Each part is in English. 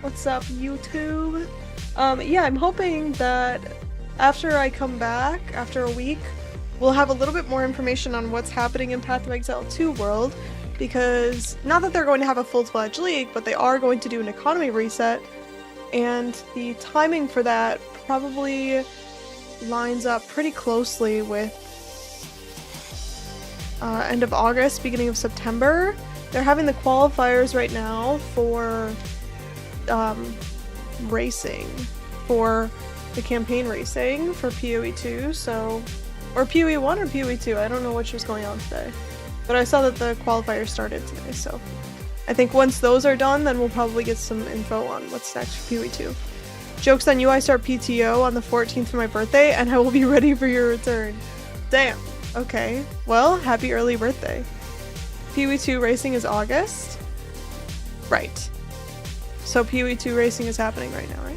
What's up, YouTube? Yeah, I'm hoping that after I come back, after a week, we'll have a little bit more information on what's happening in Path of Exile 2 world, because not that they're going to have a full-fledged league, but they are going to do an economy reset, and the timing for that probably lines up pretty closely with end of August, beginning of September. They're having the qualifiers right now for racing, for the campaign racing for PoE 2, so, or PoE 1 or PoE 2, I don't know which was going on today, but I saw that the qualifiers started today, so I think once those are done, then we'll probably get some info on what's next for PoE 2. Joke's on you, I start PTO on the 14th for my birthday, and I will be ready for your return. Damn. Okay. Well, happy early birthday. PoE 2 racing is August? Right. So PoE 2 racing is happening right now, right?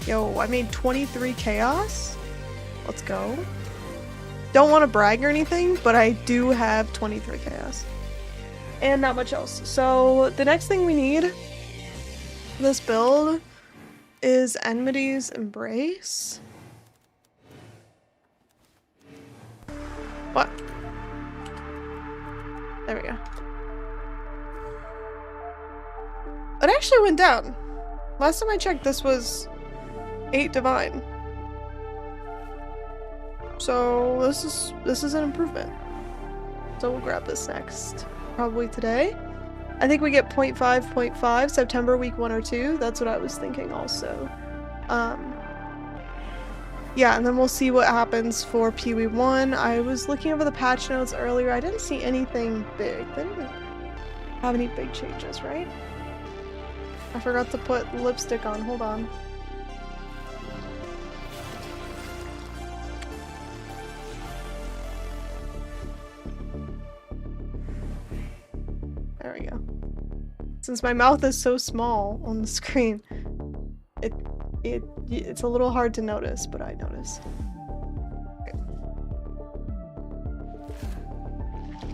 Yo, I made 23 chaos? Let's go. Don't want to brag or anything, but I do have 23 chaos. And not much else. So the next thing we need for this build is Enmity's Embrace. What? There we go. It actually went down. Last time I checked, this was 8 divine. So this is an improvement. So we'll grab this next. Probably today. I think we get 0.5, September week 1 or 2. That's what I was thinking also. Yeah, and then we'll see what happens for PoE 1. I was looking over the patch notes earlier. I didn't see anything big. They didn't have any big changes, right? I forgot to put lipstick on. Hold on. There we go. Since my mouth is so small on the screen, it's a little hard to notice, but I notice. Okay.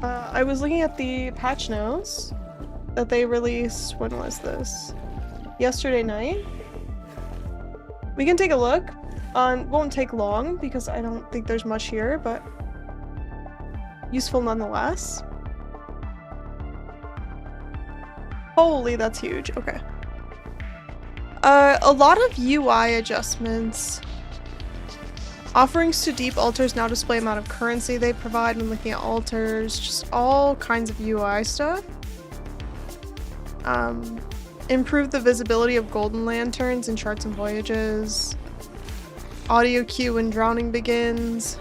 I was looking at the patch notes that they released. When was this? Yesterday night. We can take a look. Won't take long because I don't think there's much here, but useful nonetheless. Holy, that's huge. Okay. A lot of UI adjustments. Offerings to deep altars now display amount of currency they provide when looking at altars. Just all kinds of UI stuff. Improve the visibility of golden lanterns in charts and voyages. Audio cue when drowning begins.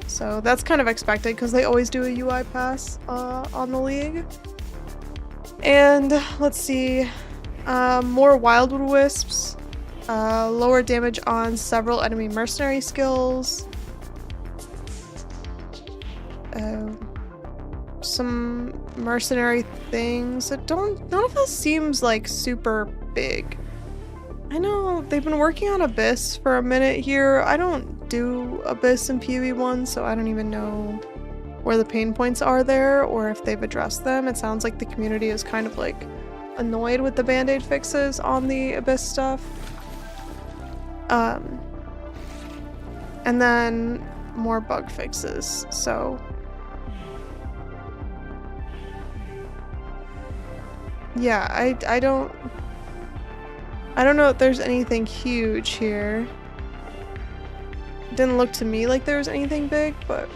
So that's kind of expected because they always do a UI pass on the league. And let's see, more Wildwood Wisps, lower damage on several enemy mercenary skills, some mercenary things that none of this seems like super big. I know they've been working on Abyss for a minute here. I don't do Abyss in PoE 1, so I don't even know where the pain points are there or if they've addressed them. It sounds like the community is kind of like annoyed with the band-aid fixes on the Abyss stuff. And then more bug fixes, so yeah, I don't know if there's anything huge here. It didn't look to me like there was anything big, but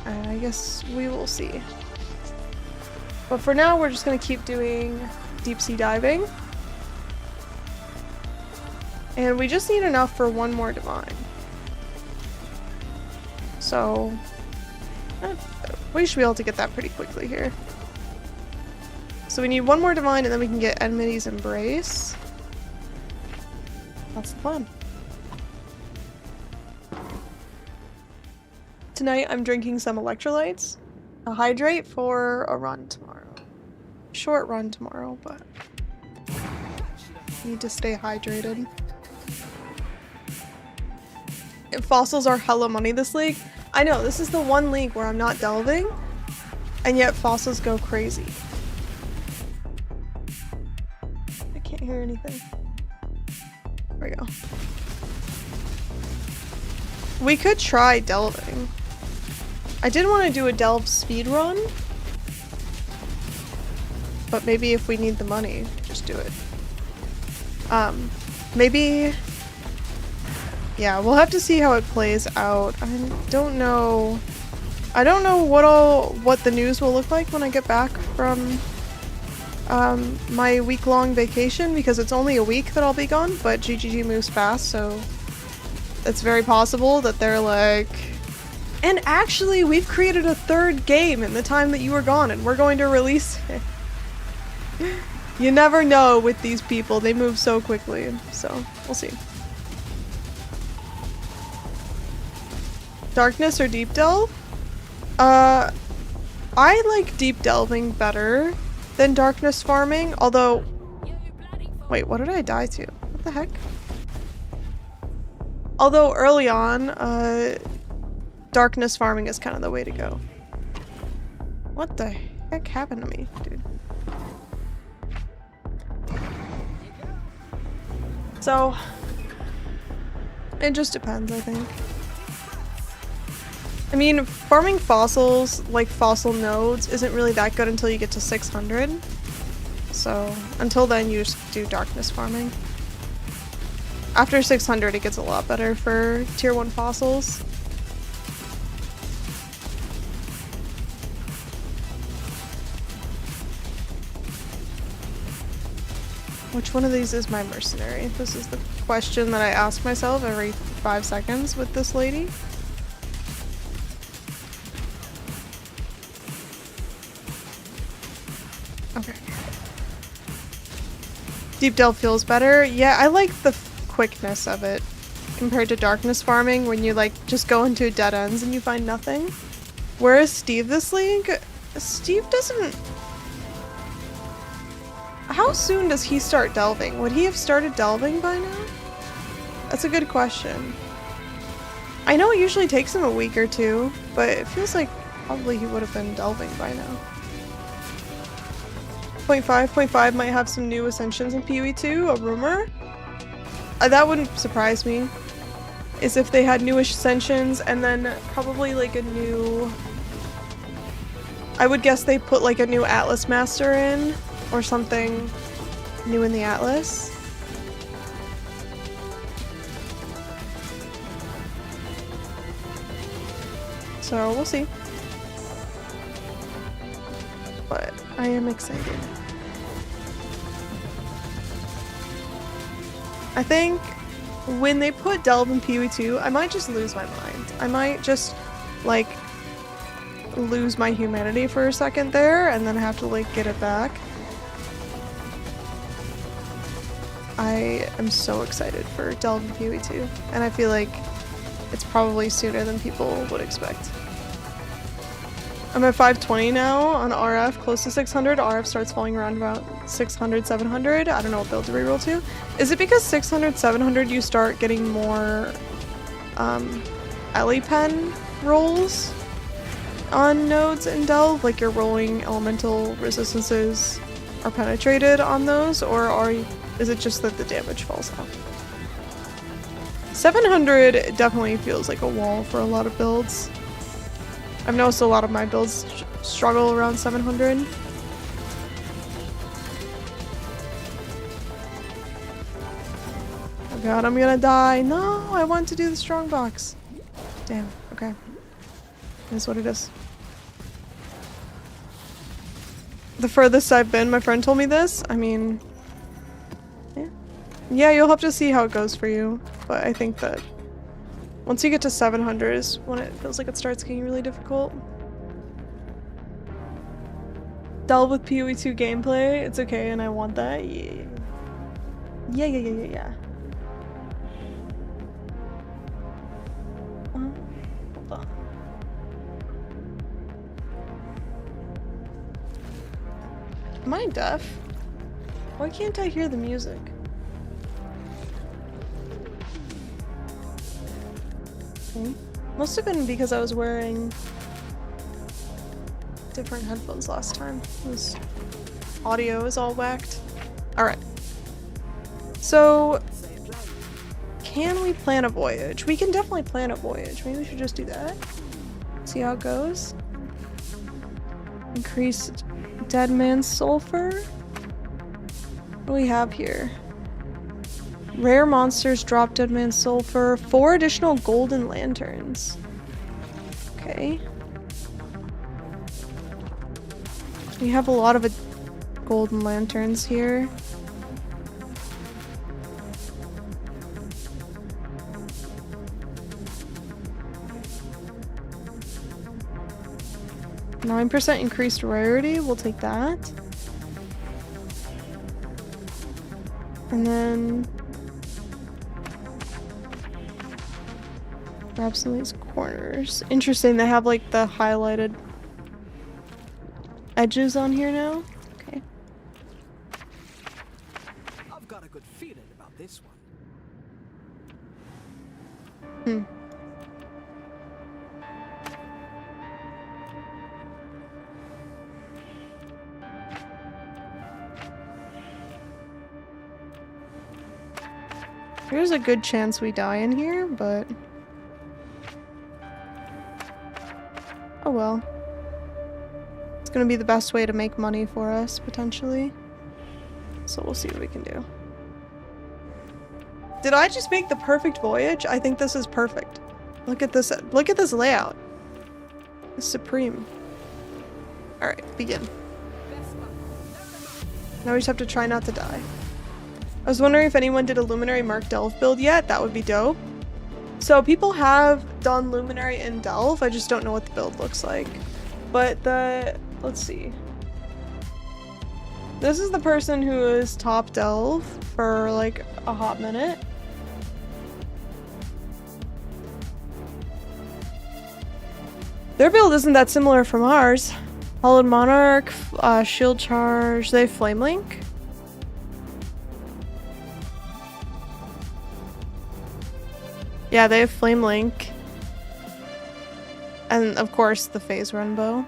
I guess we will see. But for now, we're just gonna keep doing deep sea diving. And we just need enough for one more divine. So we should be able to get that pretty quickly here. So we need one more divine and then we can get Enmity's Embrace. That's the plan. Tonight I'm drinking some electrolytes to hydrate for a run tomorrow. Short run tomorrow, but need to stay hydrated. fossils are hella money this league. I know, this is the one league where I'm not delving, and yet fossils go crazy. I can't hear anything. There we go. We could try delving. I did want to do a delve speed run, but maybe if we need the money, just do it. Maybe, yeah, we'll have to see how it plays out. I don't know. I don't know what the news will look like when I get back from my week-long vacation, because it's only a week that I'll be gone, but GGG moves fast, so it's very possible that they're like, and actually we've created a third game in the time that you were gone and we're going to release it. You never know with these people, they move so quickly, so we'll see. Darkness or deep delve? I like deep delving better than darkness farming, although... Wait, what did I die to? What the heck? Although early on, darkness farming is kind of the way to go. What the heck happened to me, dude? So, it just depends, I think. I mean, farming fossils, like fossil nodes, isn't really that good until you get to 600. So, until then, you just do darkness farming. After 600, it gets a lot better for tier 1 fossils. Which one of these is my mercenary? This is the question that I ask myself every 5 seconds with this lady. Okay. Deep delve feels better. Yeah, I like the quickness of it compared to darkness farming when you like just go into dead ends and you find nothing. Where is Steve this league? Steve doesn't... How soon does he start delving? Would he have started delving by now? That's a good question. I know it usually takes him a week or two, but it feels like probably he would have been delving by now. 0.5 might have some new ascensions in PoE 2, a rumor. That wouldn't surprise me. Is if they had new ascensions and then probably like a new... I would guess they put like a new Atlas Master in. Or something new in the Atlas. So we'll see. But I am excited. I think when they put Delve in PoE 2, I might just lose my mind. I might just like lose my humanity for a second there and then have to like get it back. I am so excited for Delve in PoE 2, and I feel like it's probably sooner than people would expect. I'm at 520 now on RF, close to 600. RF starts falling around about 600, 700. I don't know what build to reroll to. Is it because 600, 700 you start getting more Ellie Pen rolls on nodes in Delve? Like you're rolling elemental resistances are penetrated on those, or is it just that the damage falls off? 700 definitely feels like a wall for a lot of builds. I've noticed a lot of my builds struggle around 700. Oh god, I'm gonna die. No, I want to do the strong box. Damn, okay. It is what it is. The furthest I've been, my friend told me this. I mean... Yeah, you'll have to see how it goes for you. But I think that once you get to 700 is when it feels like it starts getting really difficult. Delve with PoE 2 gameplay, it's okay and I want that. Yeah. Yeah. Hold on. Am I deaf? Why can't I hear the music? Okay. Must have been because I was wearing different headphones last time. This audio is all whacked. Alright. So, can we plan a voyage? We can definitely plan a voyage. Maybe we should just do that. See how it goes. Increased dead man's sulfur. What do we have here? Rare monsters drop dead man's sulfur. 4 additional golden lanterns. Okay. We have a lot of golden lanterns here. %9 increased rarity, we'll take that. And then grab some of these corners. Interesting, they have like the highlighted edges on here now. Okay. I've got a good feeling about this one. Hmm. There's a good chance we die in here, but oh well. It's gonna be the best way to make money for us, potentially. So we'll see what we can do. Did I just make the perfect voyage? I think this is perfect. Look at this layout. It's supreme. Alright, begin. Now we just have to try not to die. I was wondering if anyone did a Luminary Mark Delve build yet. That would be dope. So people have done Luminary in Delve. I just don't know what the build looks like. But let's see. This is the person who is top Delve for like a hot minute. Their build isn't that similar from ours. Hollowed Monarch, Shield Charge, they have Flame Link. Yeah, they have Flame Link. And of course the Phase Run Bow.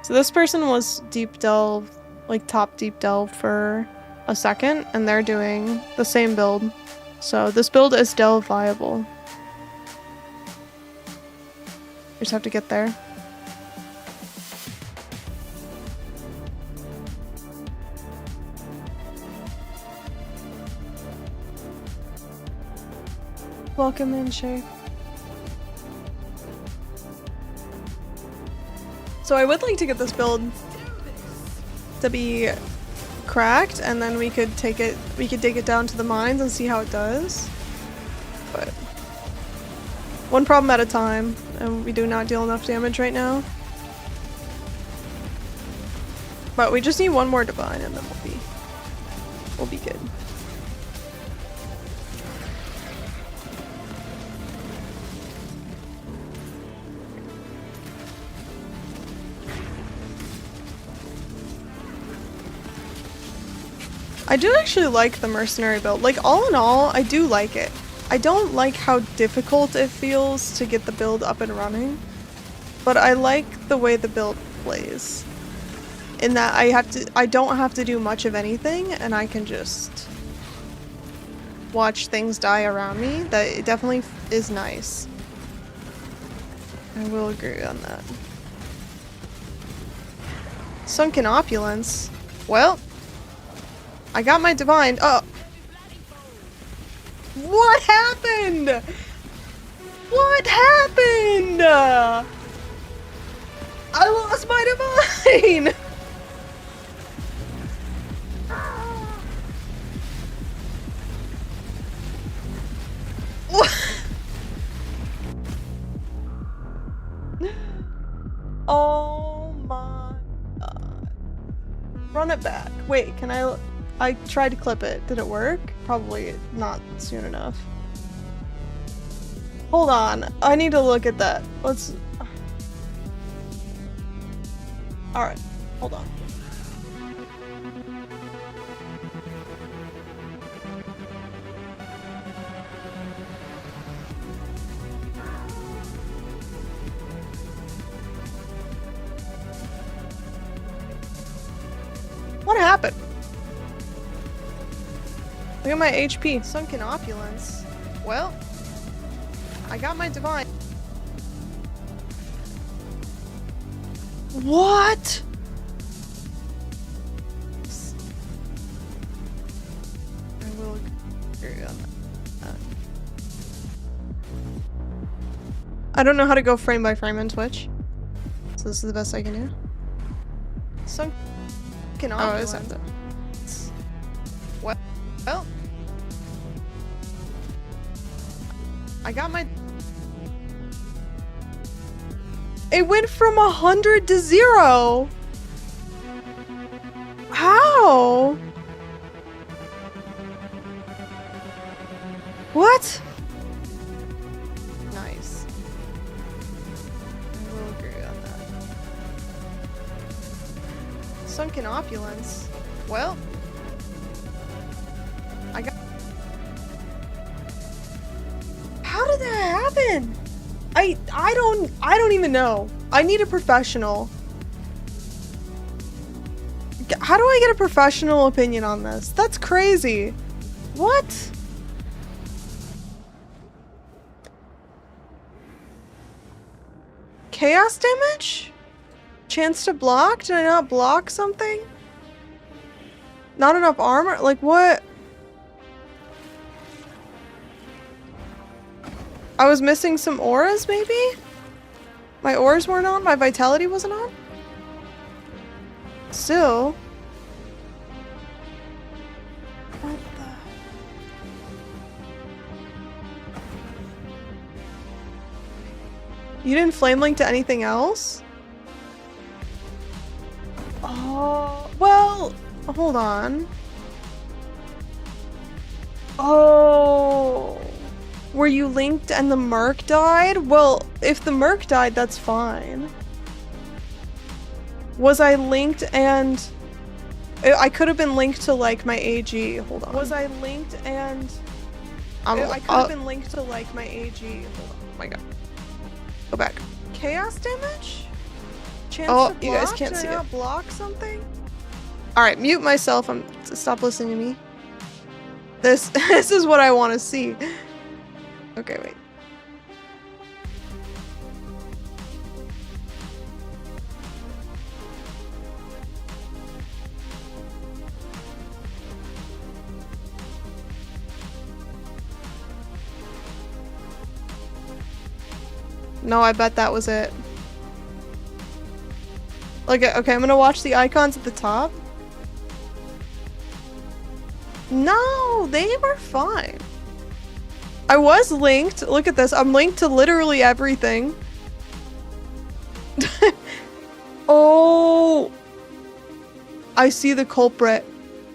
So this person was Deep Delve, like top Deep Delve for a second, and they're doing the same build. So this build is Delve viable. We just have to get there. Welcome in, Shay. So I would like to get this build to be cracked, and then we could dig it down to the mines and see how it does. But one problem at a time, and we do not deal enough damage right now. But we just need one more divine and then we'll be good. I do actually like the Mercenary build. Like, all in all, I do like it. I don't like how difficult it feels to get the build up and running, but I like the way the build plays. In that I don't have to do much of anything, and I can just watch things die around me. That it definitely is nice. I will agree on that. Sunken Opulence. Well, I got my divine. Oh. What happened? What happened? I lost my divine. What? Oh my god. Run it back. Wait, can I tried to clip it. Did it work? Probably not soon enough. Hold on. I need to look at that. Let's... Alright. Hold on. happened? Look at my HP. Sunken opulence. Well, I got my divine. What? I will agree on that. I don't know how to go frame by frame on Twitch, so this is the best I can do. Sunken opulence. Oh, is that? Well, I got my. It went from 100 to 0. How? What? Nice. I will agree on that. Sunken opulence. Well, I got. How did that happen? I don't even know. I need a professional. How do I get a professional opinion on this? That's crazy. What? Chaos damage? Chance to block? Did I not block something? Not enough armor? Like what? I was missing some auras, maybe? My auras weren't on? My vitality wasn't on? Still. What the? You didn't flame link to anything else? Oh, well, hold on. Oh. Were you linked and the merc died? Well, if the merc died, that's fine. Was I linked and... I could have been linked to, like, my AG. Hold on. Was I linked and... I could have been linked to, like, my AG. Hold on. Oh my god. Go back. Chaos damage? Chance to block? You guys can't see it. Did I not block something? Alright, mute myself. Stop listening to me. This is what I want to see. Okay, wait. No, I bet that was it. Like, okay, I'm gonna watch the icons at the top. No, they were fine. I was linked. Look at this. I'm linked to literally everything. Oh. I see the culprit.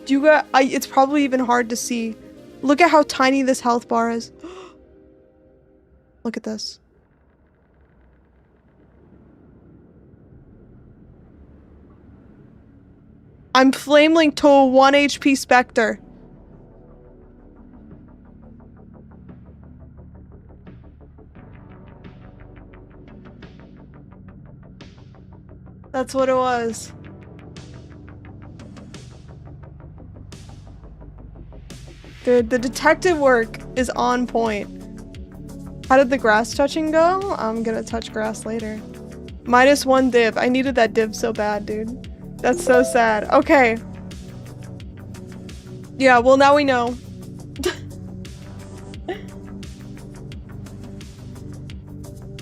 Do you got... it's probably even hard to see. Look at how tiny this health bar is. Look at this. I'm flame linked to a 1 HP Spectre. That's what it was. Dude, the detective work is on point. How did the grass touching go? I'm gonna touch grass later. -1 div. I needed that div so bad, dude. That's so sad. Okay. Yeah, well now we know.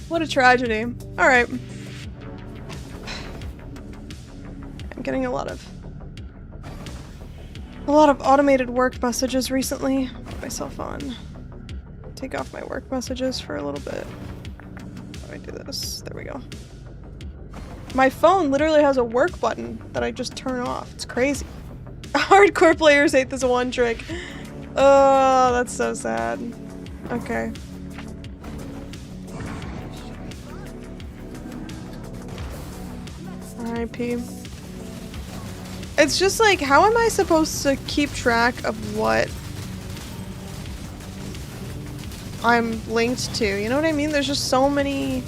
What a tragedy. Alright. I'm getting a lot of automated work messages recently. Put myself on. Take off my work messages for a little bit. How do I do this? There we go. My phone literally has a work button that I just turn off. It's crazy. Hardcore players hate this one trick. Oh, that's so sad. Okay. RIP. It's just like, how am I supposed to keep track of what I'm linked to? You know what I mean? There's just so many...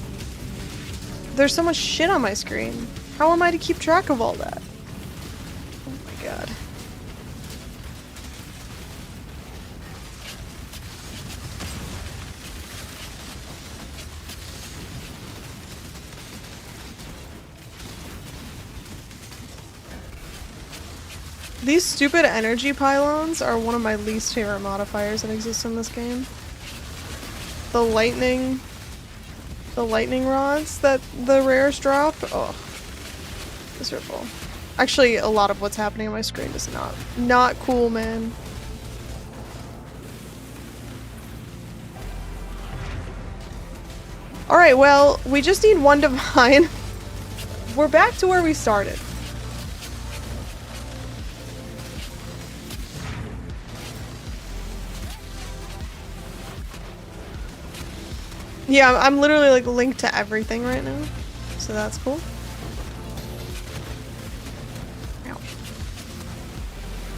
There's so much shit on my screen. How am I to keep track of all that? Oh my god. These stupid energy pylons are one of my least favorite modifiers that exist in this game. The lightning rods that the rares drop, oh, miserable. Actually, a lot of what's happening on my screen is not cool, man. Alright, well, we just need one divine. We're back to where we started. Yeah, I'm literally like linked to everything right now, so that's cool. Ow.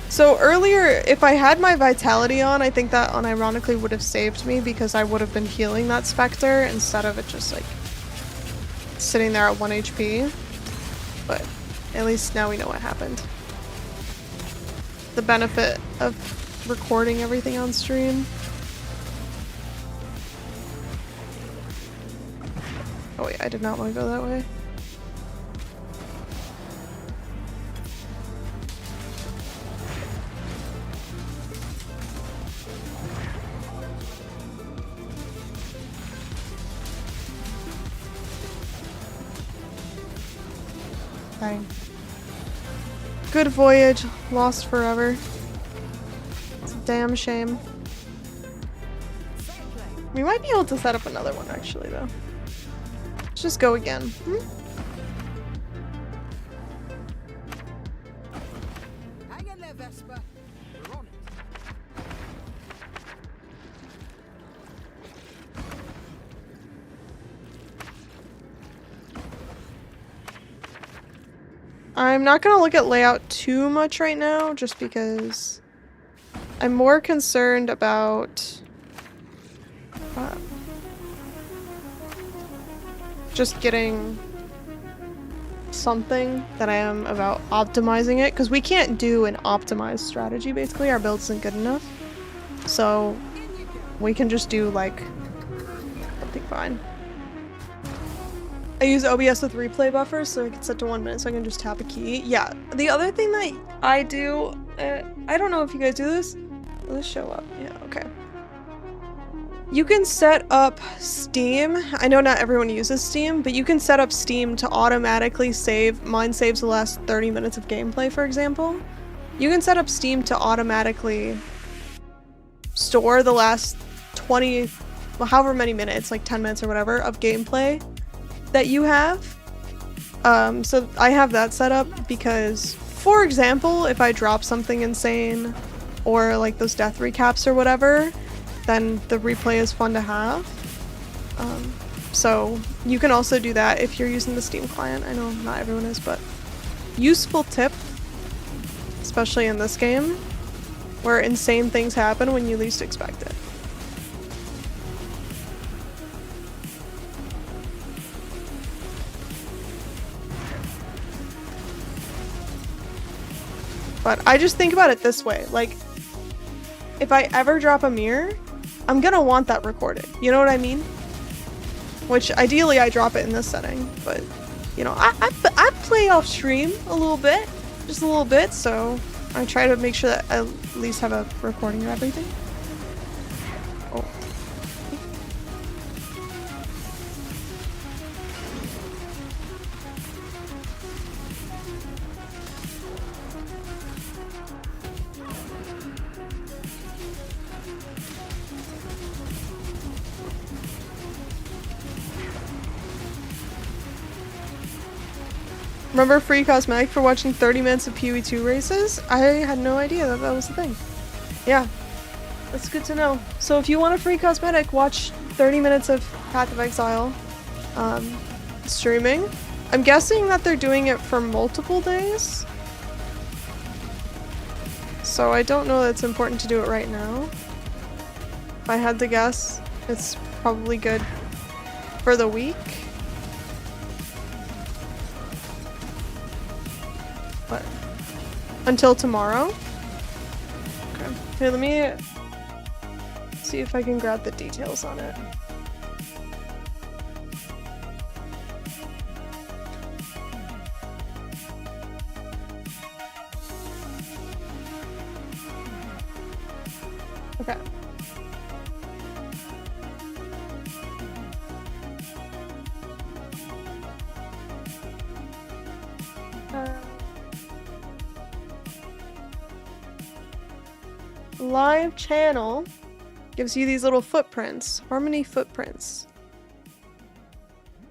So earlier, if I had my vitality on, I think that unironically would have saved me because I would have been healing that Spectre instead of it just like sitting there at 1 HP. But at least now we know what happened. The benefit of recording everything on stream. Oh wait, I did not want to go that way. Dang. Good voyage, lost forever. It's a damn shame. We might be able to set up another one actually though. Let's just go again. Hang in there, Vesper. We're on it. I'm not gonna look at layout too much right now, just because I'm more concerned about just getting something that I am about optimizing it, because we can't do an optimized strategy basically. Our build isn't good enough, so we can just do like something fine. I use OBS with replay buffers so I can set to 1 minute so I can just tap a key. Yeah, the other thing that I do, I don't know if you guys do this. Will this show up? Yeah, okay. You can set up Steam. I know not everyone uses Steam, but you can set up Steam to automatically save. Mine saves the last 30 minutes of gameplay, for example. You can set up Steam to automatically store the last 20, well, however many minutes, like 10 minutes or whatever, of gameplay that you have. So I have that set up because, for example, if I drop something insane or like those death recaps or whatever, then the replay is fun to have. So you can also do that if you're using the Steam client. I know not everyone is, but useful tip, especially in this game, where insane things happen when you least expect it. But I just think about it this way, like, if I ever drop a mirror, I'm gonna want that recorded, you know what I mean? Which, ideally, I drop it in this setting, but, you know, I play off stream a little bit, just a little bit, so I try to make sure that I at least have a recording of everything. Oh. Remember free cosmetic for watching 30 minutes of PoE 2 races? I had no idea that that was the thing. Yeah, that's good to know. So if you want a free cosmetic, watch 30 minutes of Path of Exile streaming. I'm guessing that they're doing it for multiple days. So I don't know that it's important to do it right now. If I had to guess, it's probably good for the week. But Until tomorrow? Okay. Here, let me see if I can grab the details on it. Okay. Live channel gives you these little footprints. Harmony footprints.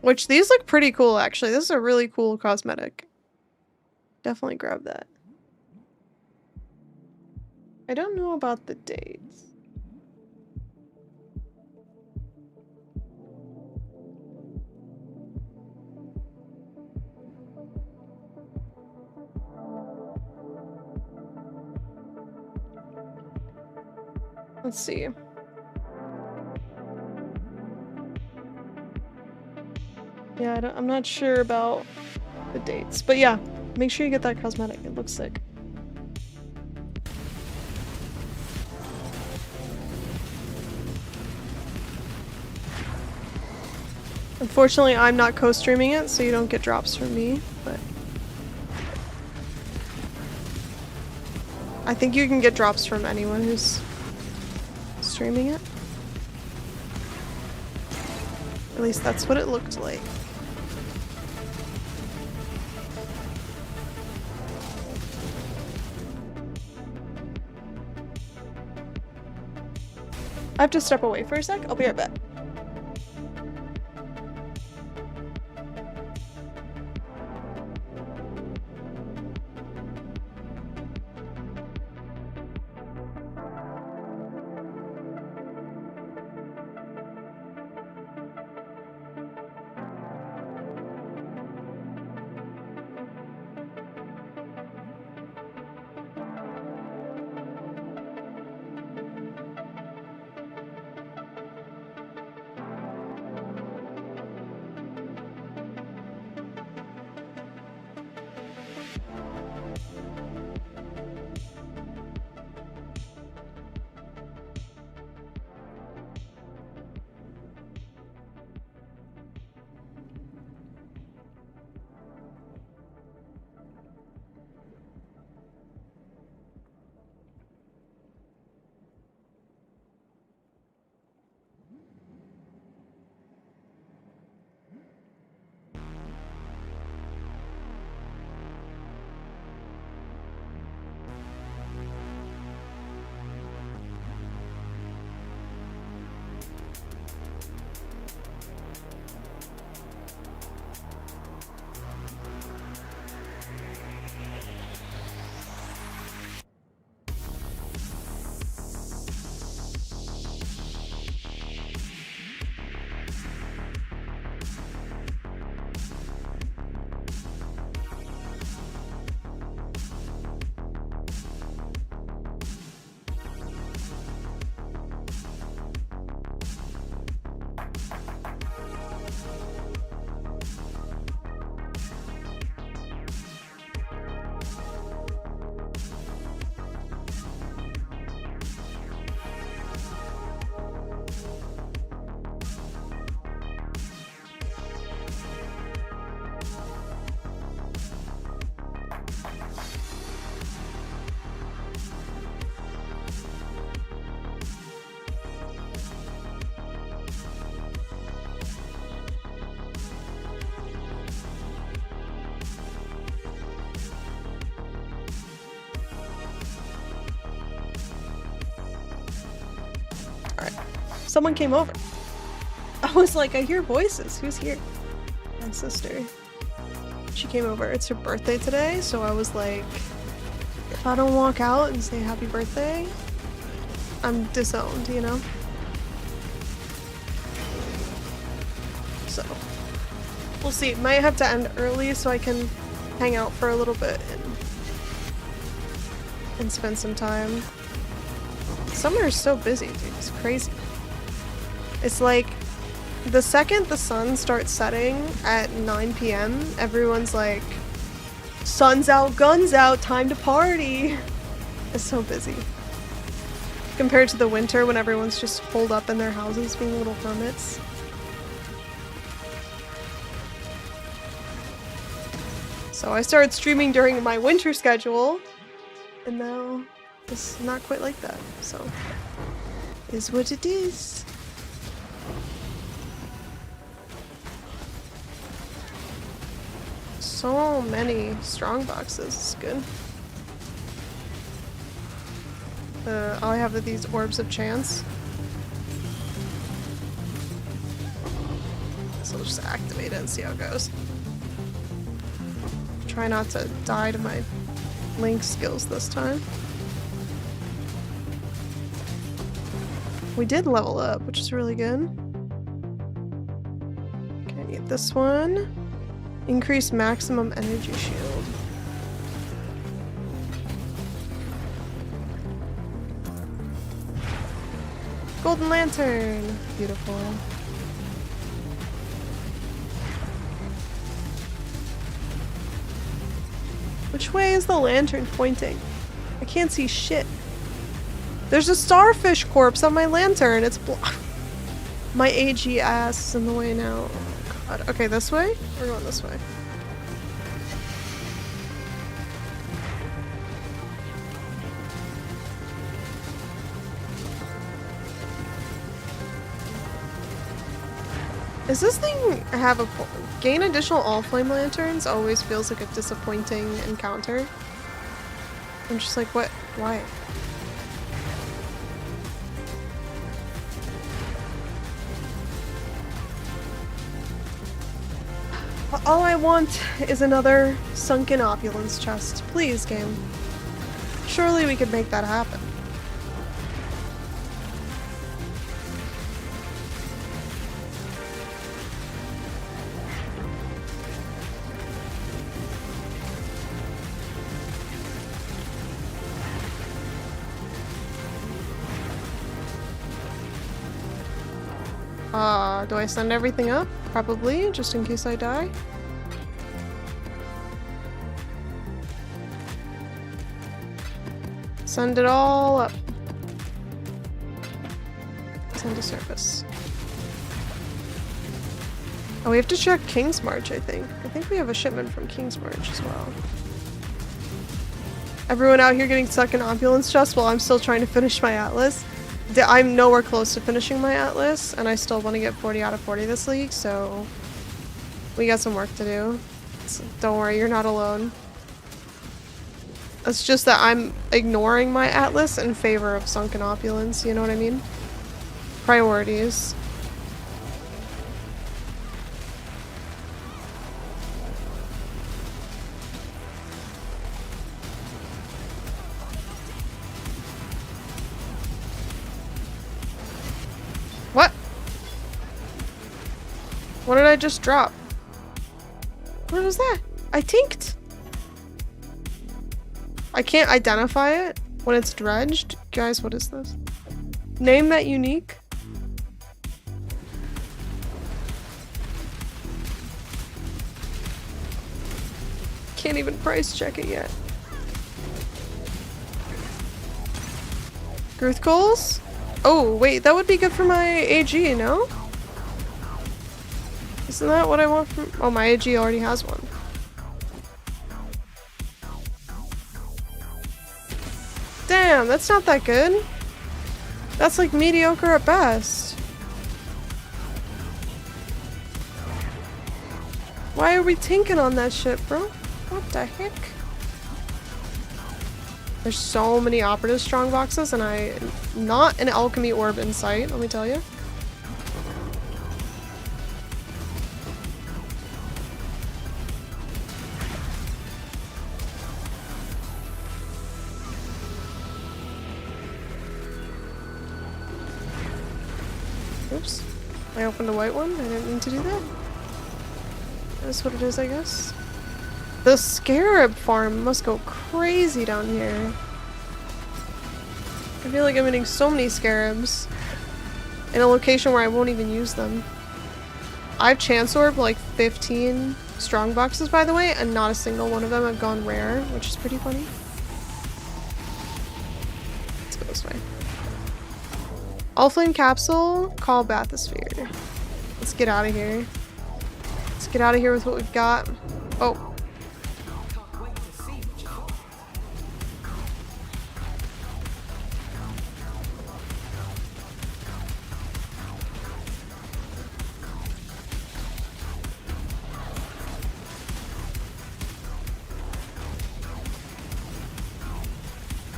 Which these look pretty cool, actually. This is a really cool cosmetic. Definitely grab that. I don't know about the dates. Let's see. Yeah, I'm not sure about the dates. But yeah, make sure you get that cosmetic. It looks sick. Unfortunately, I'm not co-streaming it, so you don't get drops from me, but I think you can get drops from anyone who's streaming it. At least that's what it looked like. I have to step away for a sec. I'll be right back. Someone came over. I was like, I hear voices. Who's here? My sister. She came over. It's her birthday today, so I was like, if I don't walk out and say happy birthday, I'm disowned, you know? So, we'll see. Might have to end early so I can hang out for a little bit and spend some time. Summer is so busy, dude. It's crazy. It's like, the second the sun starts setting at 9 p.m., everyone's like, Sun's out, guns out, time to party. It's so busy. Compared to the winter when everyone's just holed up in their houses being little hermits. So I started streaming during my winter schedule, and now it's not quite like that, so is what it is. So many strong boxes, it's good. I have these orbs of chance. So I'll just activate it and see how it goes. Try not to die to my Link skills this time. We did level up, which is really good. Okay, I need this one. Increase maximum energy shield. Golden lantern! Beautiful. Which way is the lantern pointing? I can't see shit. There's a starfish corpse on my lantern. It's my AG ass is in the way now. Oh god. Okay, this way? We're going this way. Does this thing have a gain additional all flame lanterns? Always feels like a disappointing encounter. I'm just like, what? Why? All I want is another sunken opulence chest. Please, game. Surely we could make that happen. Do I send everything up? Probably, just in case I die. Send it all up. Send to surface. Oh, we have to check King's March, I think. I think we have a shipment from King's March as well. Everyone out here getting stuck in opulence chests while I'm still trying to finish my Atlas. I'm nowhere close to finishing my Atlas, and I still want to get 40 out of 40 this league, so we got some work to do. So don't worry, you're not alone. It's just that I'm ignoring my Atlas in favor of Sunken Opulence, you know what I mean? Priorities. What? What did I just drop? What was that? I tinked. I can't identify it when it's dredged. Guys, what is this? Name that unique. Can't even price check it yet. Girth goals? Oh, wait, that would be good for my AG, no? Isn't that what I want from— oh, my AG already has one. Damn, that's not that good. That's like mediocre at best. Why are we tinking on that shit, bro? What the heck? There's so many operative strong boxes, and not an alchemy orb in sight, let me tell you. Oops. I opened a white one. I didn't mean to do that. That's what it is, I guess. The scarab farm must go crazy down here. I feel like I'm getting so many scarabs in a location where I won't even use them. I have chance orb like 15 strong boxes, by the way, and not a single one of them have gone rare, which is pretty funny. Let's go this way. All flame capsule, call bathysphere. Let's get out of here. Let's get out of here with what we've got. Oh. Can't wait to see what you got.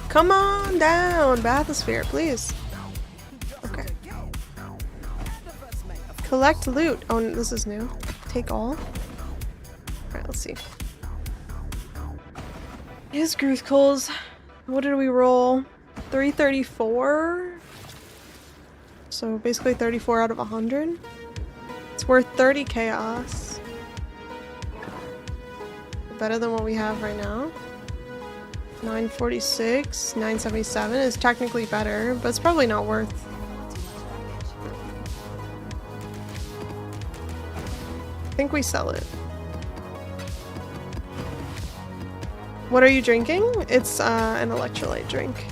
Come on down, bathysphere, please. Okay. Collect loot. Oh, this is new. Take all. Alright, let's see. His Gruth Coals. What did we roll? 334? So basically 34 out of 100. It's worth 30 chaos. Better than what we have right now. 946, 977 is technically better, but it's probably not worth. I think we sell it. What are you drinking? It's an electrolyte drink.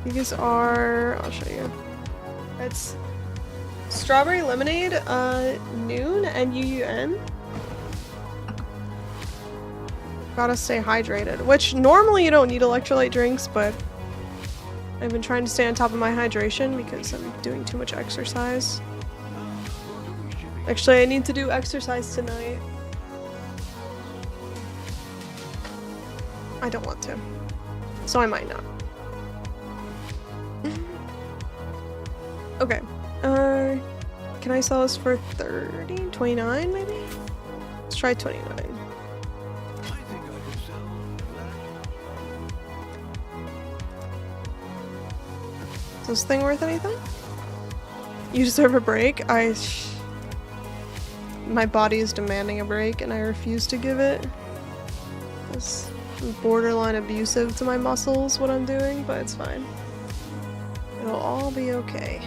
These are, I'll show you. It's strawberry lemonade, noon, and UUN. Gotta stay hydrated, which normally you don't need electrolyte drinks, but I've been trying to stay on top of my hydration because I'm doing too much exercise. Actually, I need to do exercise tonight. I don't want to, so I might not. Okay, can I sell this for 30? 29 maybe? Let's try 29. Is this thing worth anything? You deserve a break? My body is demanding a break and I refuse to give it. It's borderline abusive to my muscles, what I'm doing, but it's fine. It'll all be okay.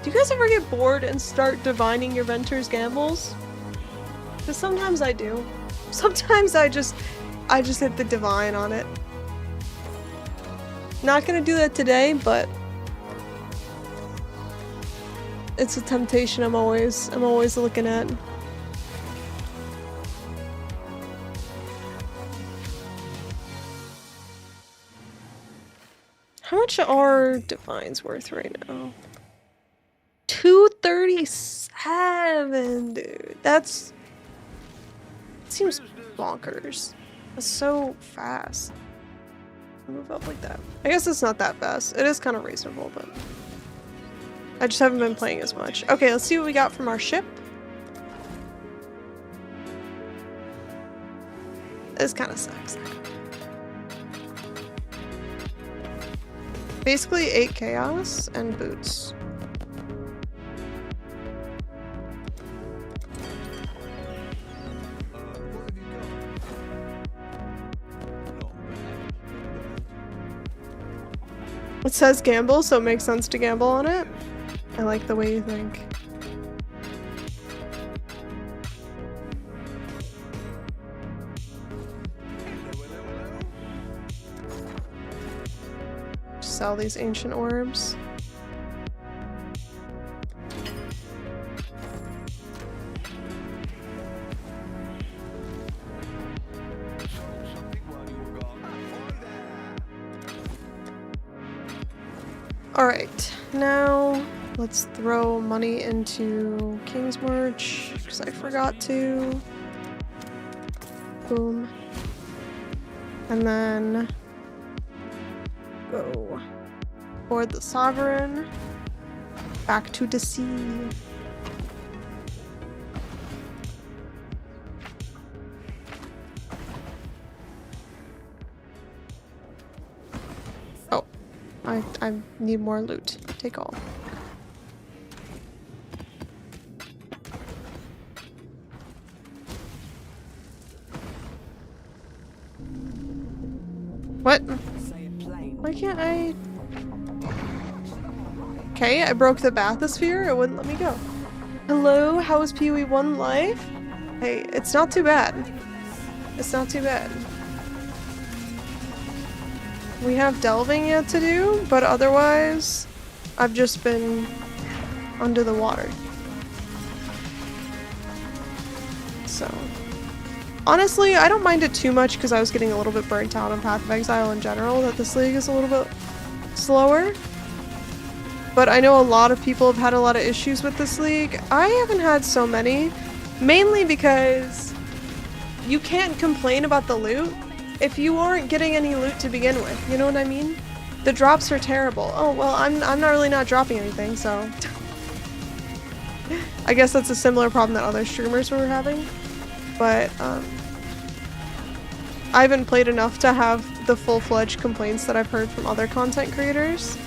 Do you guys ever get bored and start divining your Venter's gambles? Because sometimes I do. Sometimes I just hit the divine on it. Not gonna do that today, but it's a temptation I'm always looking at. How much are divines worth right now? 237, dude. That seems bonkers. That's so fast. Move up like that. I guess it's not that fast. It is kind of reasonable, but I just haven't been playing as much. Okay, let's see what we got from our ship. This kind of sucks. Basically 8 chaos and boots. It says gamble, so it makes sense to gamble on it. I like the way you think. Sell these ancient orbs. Alright, now let's throw money into King's March, because I forgot to. Boom. And then go board the Sovereign back to the sea. Oh, I need more loot. Take all. What? Why can't I? Okay, I broke the bathysphere. It wouldn't let me go. Hello, how is PoE 1 life? Hey, it's not too bad. It's not too bad. We have delving yet to do, but otherwise, I've just been under the water. So, honestly, I don't mind it too much because I was getting a little bit burnt out on Path of Exile in general, that this league is a little bit slower. But I know a lot of people have had a lot of issues with this league. I haven't had so many, mainly because you can't complain about the loot if you aren't getting any loot to begin with, you know what I mean? The drops are terrible. Oh, well, I'm not really not dropping anything, so... I guess that's a similar problem that other streamers were having. But, I haven't played enough to have the full-fledged complaints that I've heard from other content creators.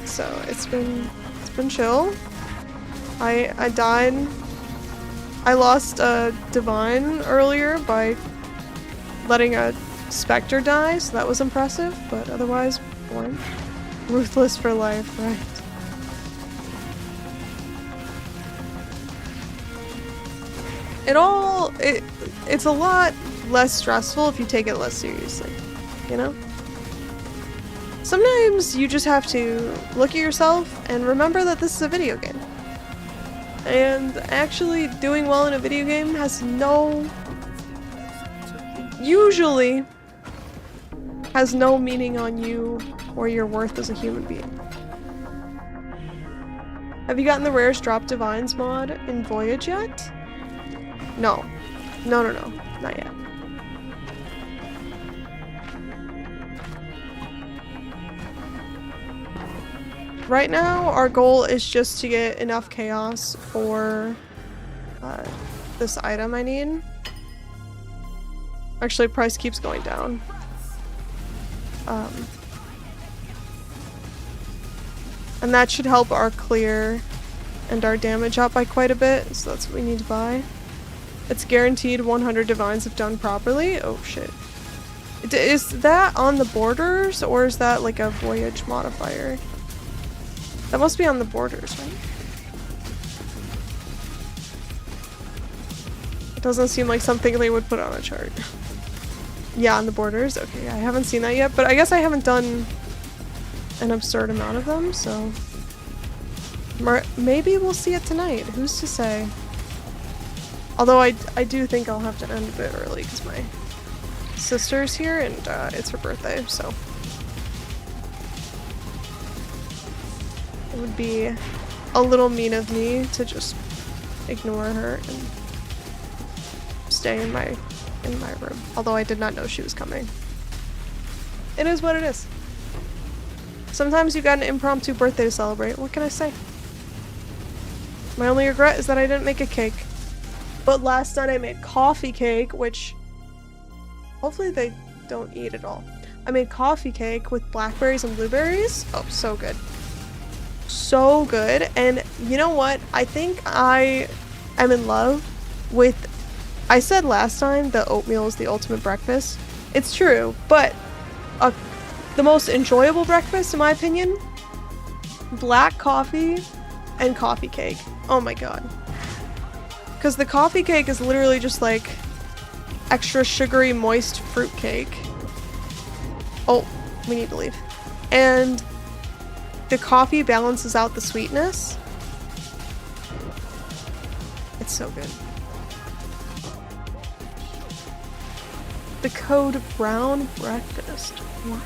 So, it's been chill. I died... I lost a Divine earlier by letting a Spectre die, so that was impressive, but otherwise, boring. Ruthless for life, right? It's a lot less stressful if you take it less seriously, you know? Sometimes you just have to look at yourself and remember that this is a video game. And actually doing well in a video game has usually has no meaning on you or your worth as a human being. Have you gotten the rarest drop divines mod in Voyage yet? No. No, not yet. Right now, our goal is just to get enough chaos for this item I need. Actually, price keeps going down. And that should help our clear and our damage out by quite a bit, so that's what we need to buy. It's guaranteed 100 divines if done properly. Oh shit. Is that on the borders, or is that like a voyage modifier? That must be on the borders, right? It doesn't seem like something they would put on a chart. Yeah, on the borders. Okay, I haven't seen that yet, but I guess I haven't done an absurd amount of them, so... Maybe we'll see it tonight. Who's to say? Although I do think I'll have to end a bit early because my sister's here and it's her birthday, so... It would be a little mean of me to just ignore her and stay in my room. Although I did not know she was coming. It is what it is. Sometimes you got an impromptu birthday to celebrate. What can I say? My only regret is that I didn't make a cake. But last night I made coffee cake, which hopefully they don't eat it all. I made coffee cake with blackberries and blueberries. Oh, so good. So good. And you know what? I think I am in love with... I said last time that oatmeal is the ultimate breakfast. It's true, but the most enjoyable breakfast, in my opinion, black coffee and coffee cake. Oh my god. Because the coffee cake is literally just like extra sugary, moist fruit cake. Oh, we need to leave. And the coffee balances out the sweetness. It's so good. The code brown breakfast. What?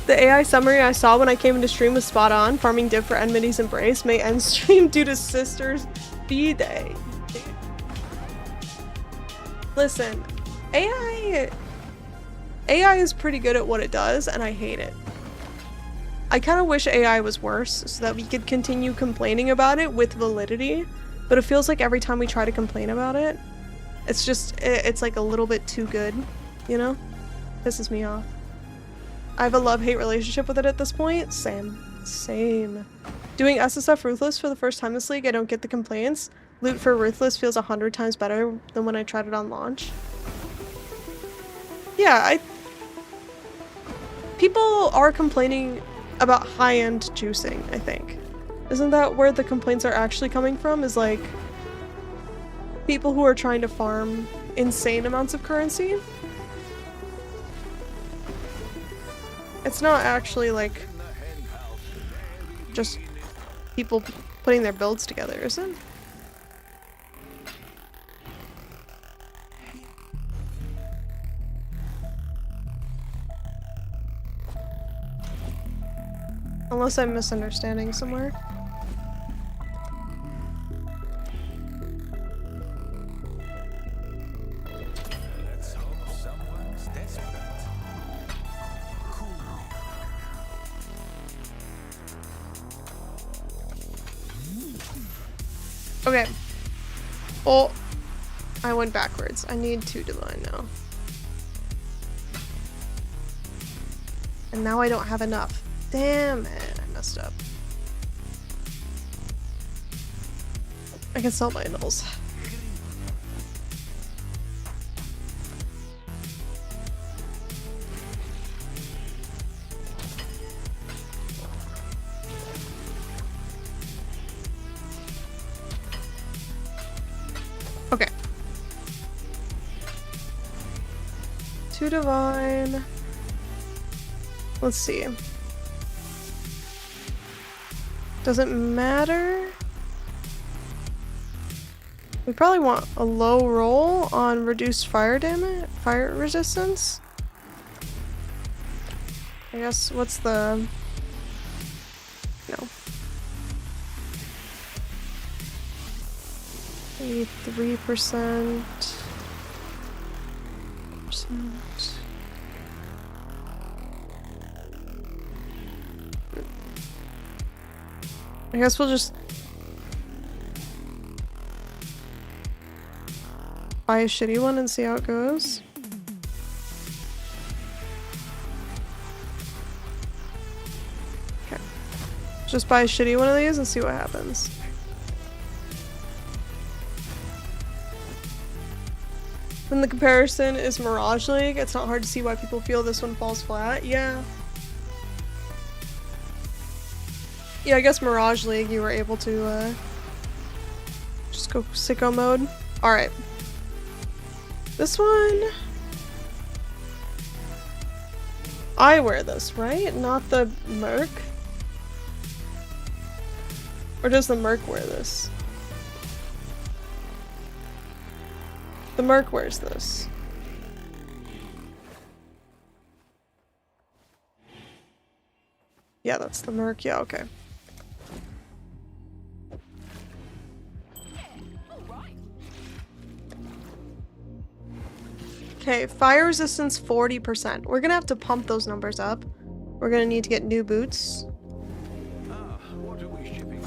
The AI summary I saw when I came into stream was spot on. Farming div for Enmity's Embrace may end stream due to Sister's B-Day. Listen, AI is pretty good at what it does, and I hate it. I kind of wish AI was worse so that we could continue complaining about it with validity, but it feels like every time we try to complain about it, it's just, it's like a little bit too good, you know? Pisses me off. I have a love-hate relationship with it at this point. Same. Doing SSF Ruthless for the first time this league, I don't get the complaints. Loot for Ruthless feels 100 times better than when I tried it on launch. Yeah, people are complaining about high-end juicing, I think. Isn't that where the complaints are actually coming from? Is like people who are trying to farm insane amounts of currency? It's not actually like just people putting their builds together, is it? Unless I'm misunderstanding somewhere. Let's hope someone's desperate. Cool. Okay. Oh, I went backwards. I need 2 divine now. And now I don't have enough. Damn it, I messed up. I can sell my nulls. Okay. 2 divine. Let's see. Does it matter? We probably want a low roll on reduced fire damage, fire resistance. I guess what's the no. 3%. I guess we'll just buy a shitty one and see how it goes. Okay. Just buy a shitty one of these and see what happens. When the comparison is Mirage League, it's not hard to see why people feel this one falls flat. Yeah. Yeah, I guess Mirage League, you were able to, just go sicko mode. Alright. This one... I wear this, right? Not the Merc? Or does the Merc wear this? The Merc wears this. Yeah, that's the Merc. Yeah, okay. Okay, fire resistance 40%. We're gonna have to pump those numbers up. We're gonna need to get new boots. What are we shipping?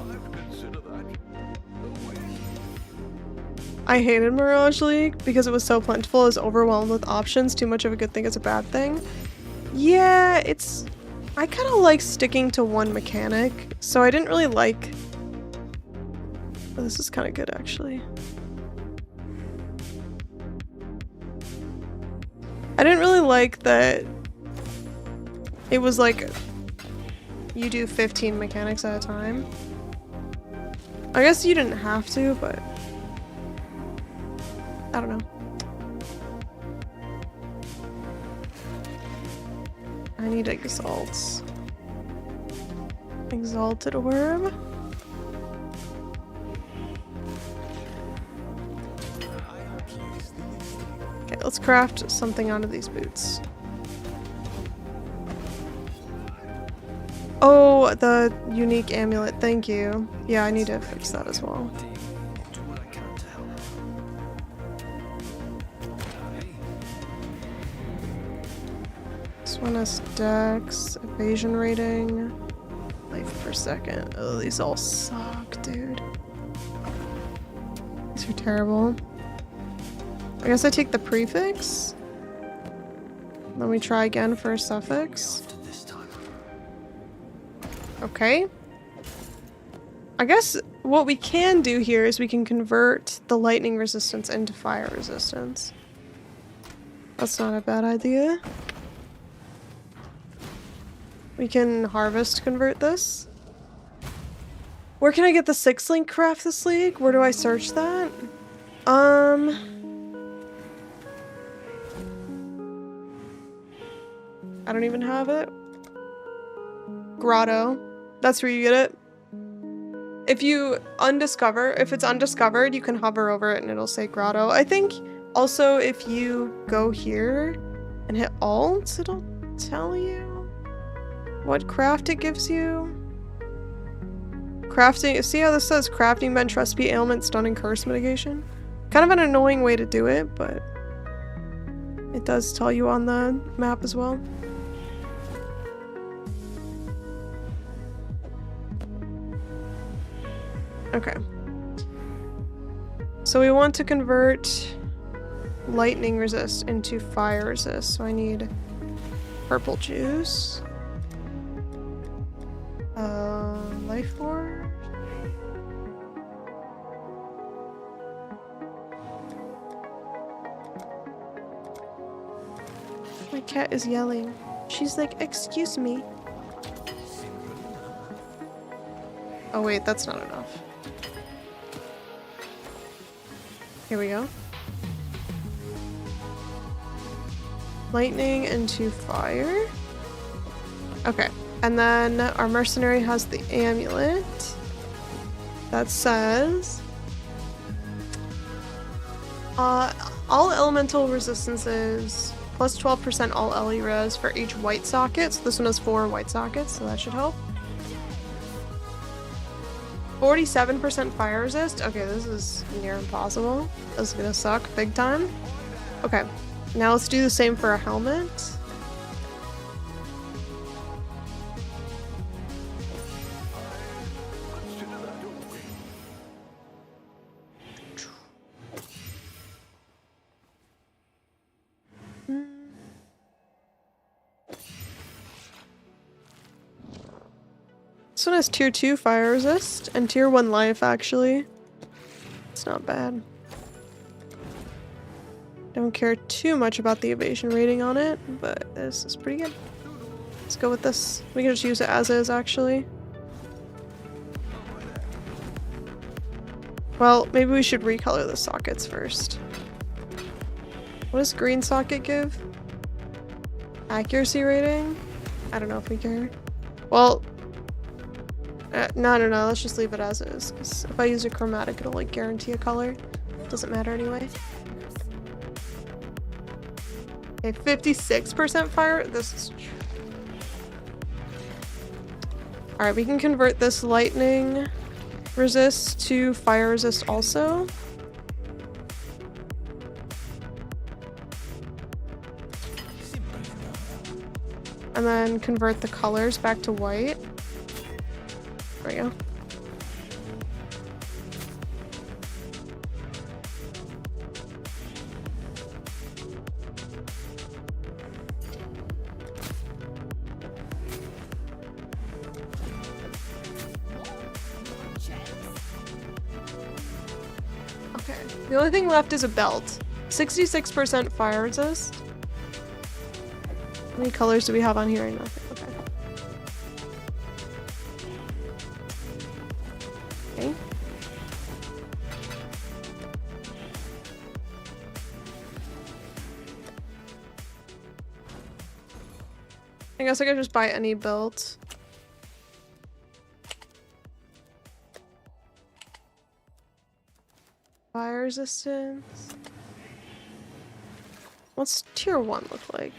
I'd consider that. I hated Mirage League because it was so plentiful. I was overwhelmed with options. Too much of a good thing is a bad thing. Yeah, it's... I kind of like sticking to one mechanic, so I didn't really like... Oh, this is kind of good, actually. I didn't really like that it was like you do 15 mechanics at a time. I guess you didn't have to, but I don't know. I need exalts. Exalted orb. Okay, let's craft something out of these boots. Oh, the unique amulet, thank you. Yeah, I need to fix that as well. This one has dex, evasion rating, life per second. Oh, these all suck, dude. These are terrible. I guess I take the prefix. Then we try again for a suffix. Okay. I guess what we can do here is we can convert the lightning resistance into fire resistance. That's not a bad idea. We can harvest convert this. Where can I get the 6-link craft this league? Where do I search that? I don't even have it. Grotto. That's where you get it. If it's undiscovered, you can hover over it and it'll say Grotto. I think also if you go here and hit Alt, it'll tell you what craft it gives you. Crafting, see how this says crafting bench recipe, ailment, stun, and curse mitigation? Kind of an annoying way to do it, but it does tell you on the map as well. Okay. So we want to convert lightning resist into fire resist, so I need purple juice. Life force. My cat is yelling. She's like, excuse me. Oh wait, that's not enough. Here we go. Lightning into fire. Okay. And then our mercenary has the amulet that says all elemental resistances plus 12% all LE res for each white socket. So this one has 4 white sockets, so that should help. 47% fire resist. Okay, this is near impossible. This is gonna suck big time. Okay, now let's do the same for a helmet. This one has tier 2 fire resist and tier 1 life actually. It's not bad. Don't care too much about the evasion rating on it, but this is pretty good. Let's go with this. We can just use it as is actually. Well, maybe we should recolor the sockets first. What does green socket give? Accuracy rating? I don't know if we care. Well, no, let's just leave it as is, because if I use a chromatic, it'll like guarantee a color. Doesn't matter anyway. Okay, 56% fire. This is... Alright, we can convert this lightning resist to fire resist also. And then convert the colors back to white. There we go. Okay, the only thing left is a belt. 66% fire resist. How many colors do we have on here? Nothing. Okay. I guess I could just buy any belt. Fire resistance. What's tier 1 look like?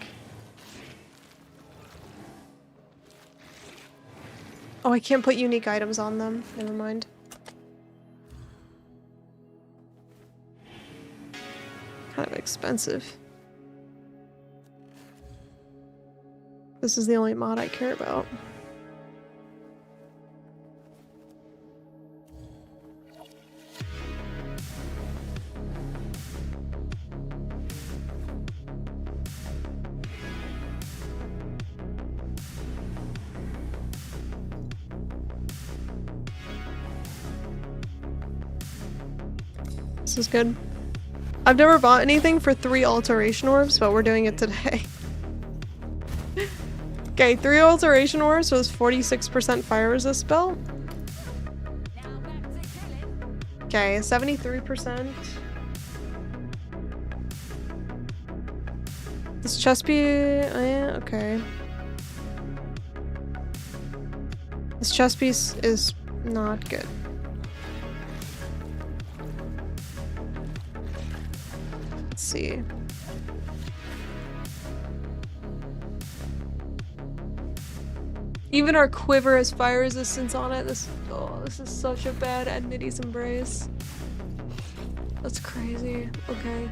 Oh, I can't put unique items on them. Never mind. Kind of expensive. This is the only mod I care about. This is good. I've never bought anything for 3 alteration orbs, but we're doing it today. Okay, 3 alteration orbs was 46% fire resist spell. Okay, 73%. This chest piece, yeah, okay. This chest piece is not good. Let's see. Even our quiver has fire resistance on it. This is such a bad Enmity's Embrace. That's crazy. Okay.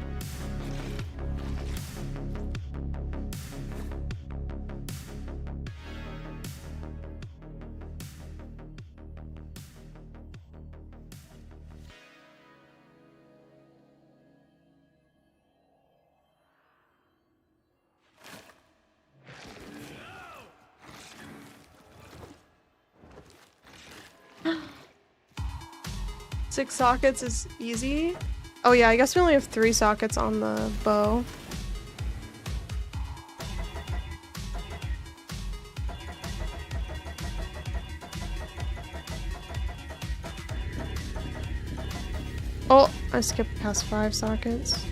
Six sockets is easy. Oh yeah, I guess we only have 3 sockets on the bow. Oh, I skipped past 5 sockets.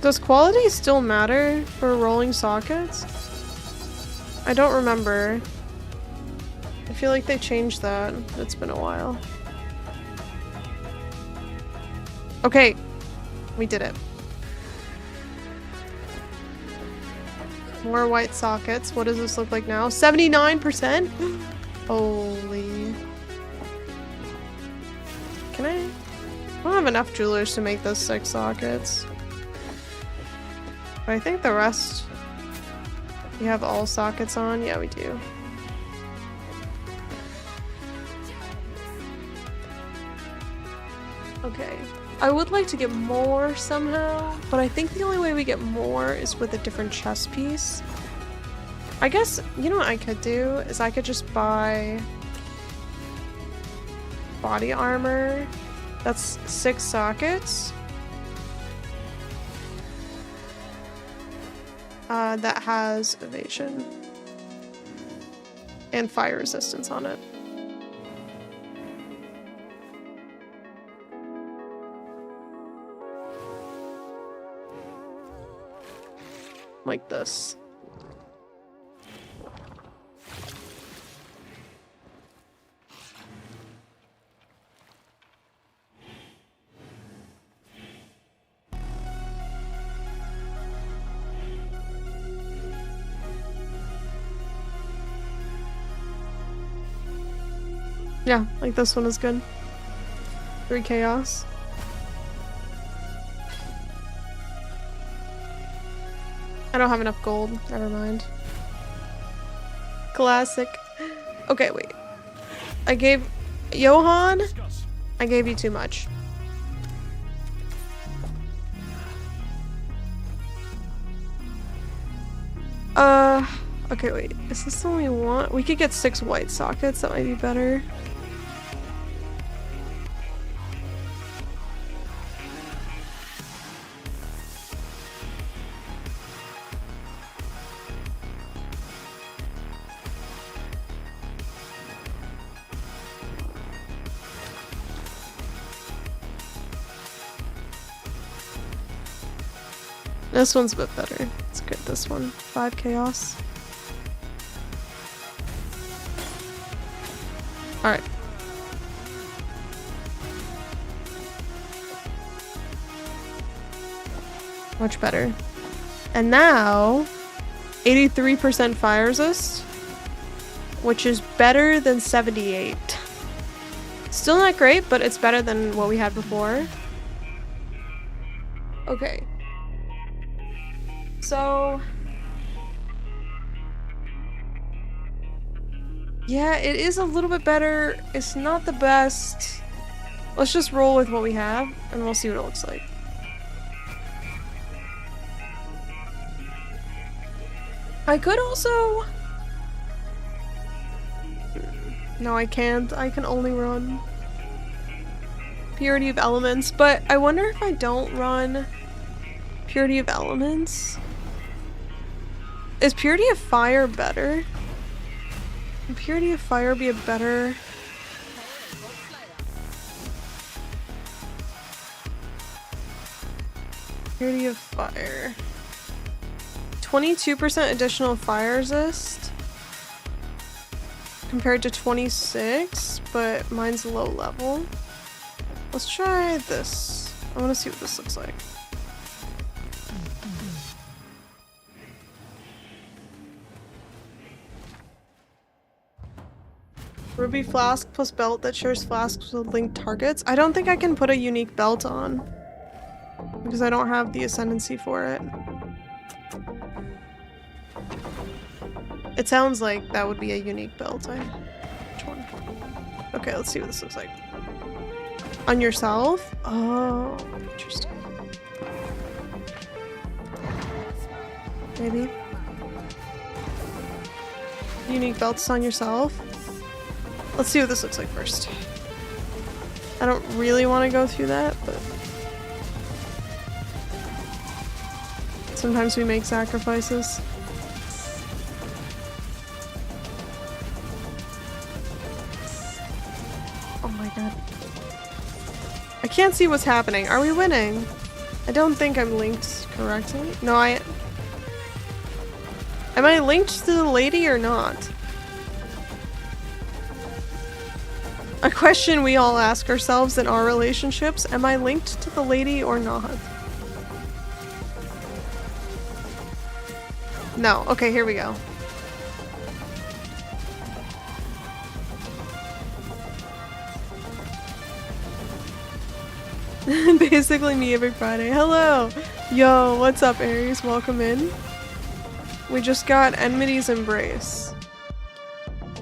Does quality still matter for rolling sockets? I don't remember. I feel like they changed that. It's been a while. Okay, we did it. More white sockets. What does this look like now? 79%? Holy. Can I? I don't have enough jewelers to make those 6 sockets. But I think the rest, we have all sockets on. Yeah, we do. Okay. I would like to get more somehow, but I think the only way we get more is with a different chest piece. I guess, you know what I could do is I could just buy body armor. That's 6 sockets. That has evasion and fire resistance on it. Like this. Yeah, like this one is good. 3 chaos. I don't have enough gold. Never mind. Classic. Okay, wait. I gave Johan. I gave you too much. Okay, wait. Is this the only one? We could get 6 white sockets. That might be better. This one's a bit better. Let's get this one. 5 chaos. Alright. Much better. And now, 83% fire resist, which is better than 78. Still not great, but it's better than what we had before. Okay. So, Yeah, it is a little bit better. It's not the best. Let's just roll with what we have, and we'll see what it looks like. I could also... No, I can't. I can only run Purity of Elements, but I wonder if I don't run Purity of Elements. Is Purity of Fire better? Would Purity of Fire be a better... Purity of Fire. 22% additional fire resist compared to 26, but mine's low level. Let's try this. I want to see what this looks like. Ruby flask plus belt that shares flasks with linked targets. I don't think I can put a unique belt on because I don't have the ascendancy for it. It sounds like that would be a unique belt. Which one? Okay, let's see what this looks like. On yourself? Oh, interesting. Maybe. Unique belts on yourself. Let's see what this looks like first. I don't really want to go through that, but sometimes we make sacrifices. Oh my god. I can't see what's happening. Are we winning? I don't think I'm linked correctly. No, am I linked to the lady or not? A question we all ask ourselves in our relationships. Am I linked to the lady or not? No. Okay, here we go. Basically me every Friday. Hello! Yo, what's up, Aries? Welcome in. We just got Enmity's Embrace.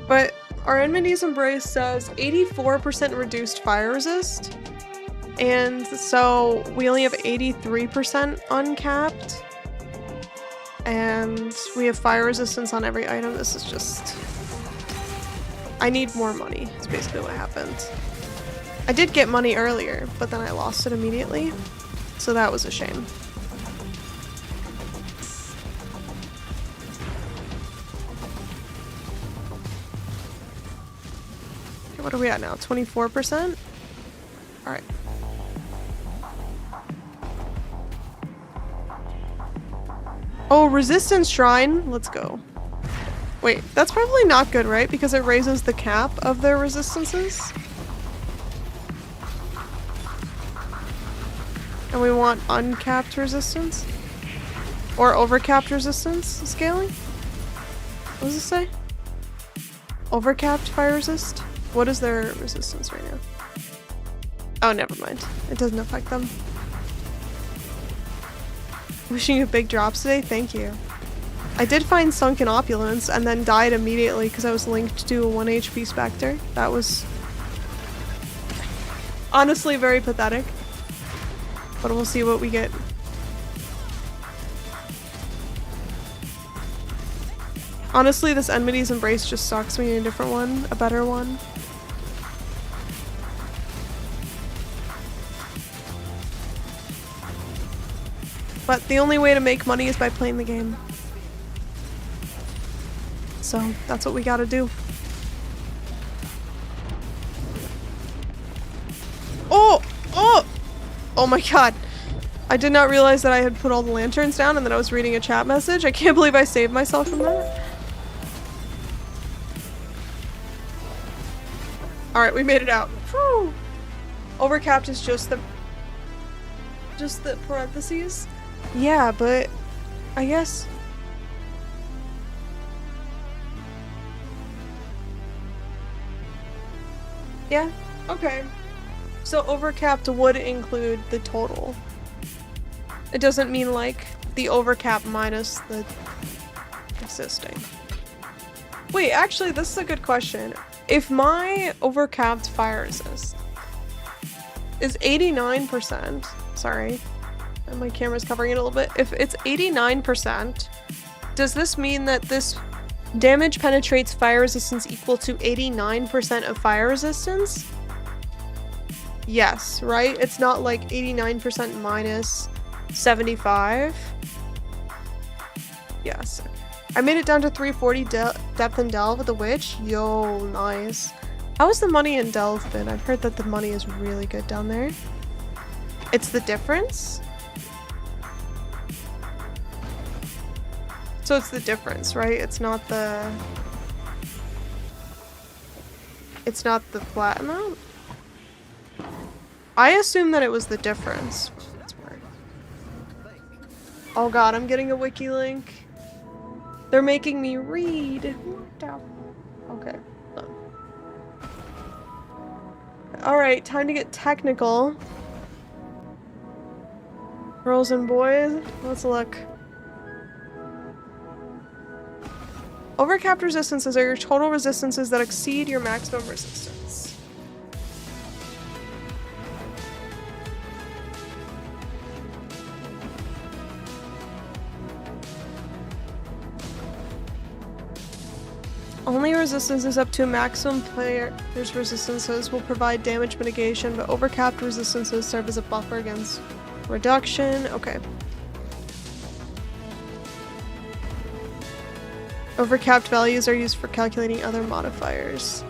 But our Enmity's Embrace says 84% reduced fire resist. And so we only have 83% uncapped. And we have fire resistance on every item. This is just... I need more money. That's basically what happened. I did get money earlier, but then I lost it immediately. So that was a shame. Okay, what are we at now? 24%? Alright. Oh, Resistance Shrine. Let's go. Wait, that's probably not good, right? Because it raises the cap of their resistances. And we want uncapped resistance? Or overcapped resistance scaling? What does it say? Overcapped fire resist? What is their resistance right now? Oh, never mind. It doesn't affect them. Wishing you big drops today? Thank you. I did find Sunken Opulence and then died immediately because I was linked to a 1 HP Spectre. That was honestly very pathetic. But we'll see what we get. Honestly, this Enmity's Embrace just sucks. We need a different one. A better one. But the only way to make money is by playing the game. So, that's what we gotta do. Oh! Oh! Oh my god. I did not realize that I had put all the lanterns down and that I was reading a chat message. I can't believe I saved myself from that. Alright, we made it out. Whew. Overcapped is just the parentheses. Yeah, but I guess... Yeah, okay. So overcapped would include the total. It doesn't mean like the overcap minus the existing. Wait, actually, this is a good question. If my overcapped fire resist is 89%, sorry, and my camera's covering it a little bit. If it's 89%, does this mean that this damage penetrates fire resistance equal to 89% of fire resistance? Yes, right? It's not like 89% minus 75. Yes. I made it down to 340 depth in Delve with the Witch. Yo, nice. How is the money in Delve been? I've heard that the money is really good down there. It's the difference? So it's the difference, right? It's not the flat amount? I assume that it was the difference. Oh god, I'm getting a wiki link. They're making me read. Okay. Alright, time to get technical. Girls and boys, let's look. Overcapped resistances are your total resistances that exceed your maximum resistance. Only resistances up to a maximum player's resistances will provide damage mitigation, but overcapped resistances serve as a buffer against reduction. Okay. Overcapped values are used for calculating other modifiers.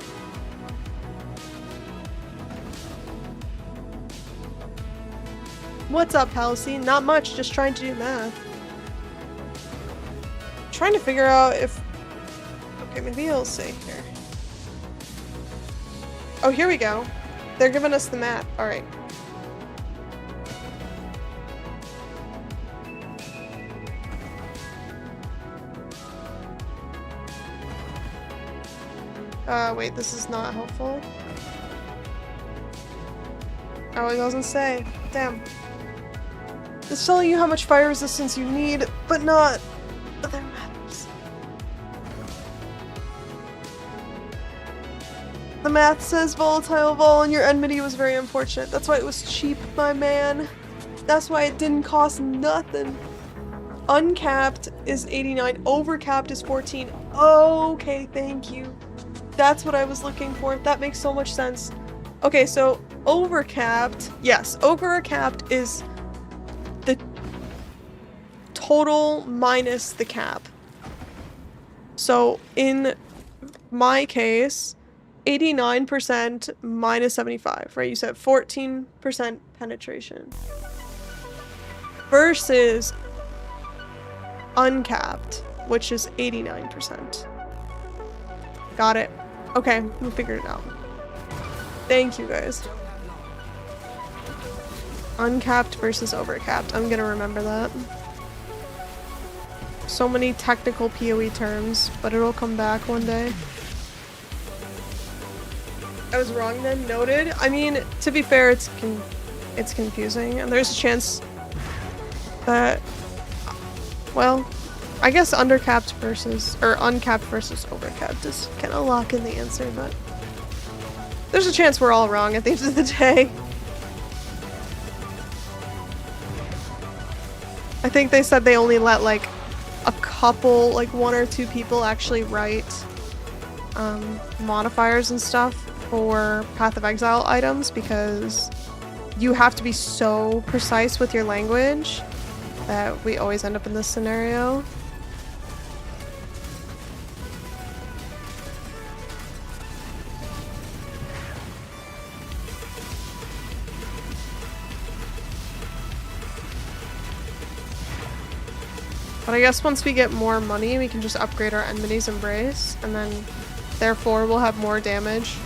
What's up, Halcyon? Not much, just trying to do math. Trying to figure out if... Okay, maybe he'll say here. Oh, here we go. They're giving us the math. Alright. Wait, this is not helpful. Oh, it doesn't say. Damn. It's telling you how much fire resistance you need, but not other matters. The math says volatile vol and your enmity was very unfortunate. That's why it was cheap, my man. That's why it didn't cost nothing. Uncapped is 89, overcapped is 14. Okay, thank you. That's what I was looking for. That makes so much sense. Okay, so overcapped, yes, overcapped is the total minus the cap. So in my case, 89% minus 75, right? You said 14% penetration. Versus uncapped, which is 89%. Got it. Okay, we figured it out. Thank you, guys. Uncapped versus overcapped. I'm gonna remember that. So many technical PoE terms, but it'll come back one day. I was wrong then, noted. I mean, to be fair, it's confusing, and there's a chance that, well, I guess uncapped versus overcapped is kind of lock in the answer, but there's a chance we're all wrong at the end of the day. I think they said they only let like a couple, like 1 or 2 people actually write modifiers and stuff for Path of Exile items because you have to be so precise with your language that we always end up in this scenario. But I guess once we get more money, we can just upgrade our Enmity's Embrace, and then therefore we'll have more damage.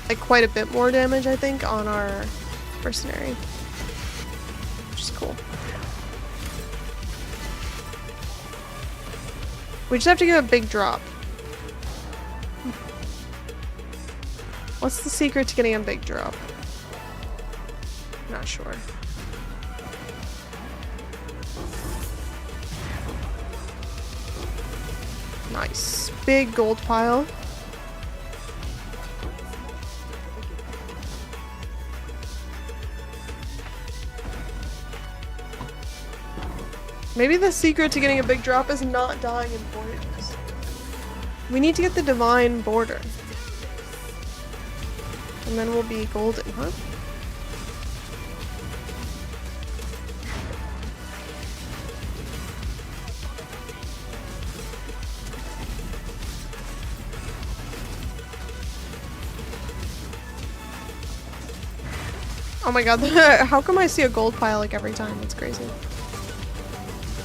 Like quite a bit more damage, I think, on our Mercenary. Which is cool. We just have to give a big drop. What's the secret to getting a big drop? Not sure. Nice. Big gold pile. Maybe the secret to getting a big drop is not dying in voyages. We need to get the divine border. And then we'll be golden, huh? Oh my god, how come I see a gold pile like every time? It's crazy.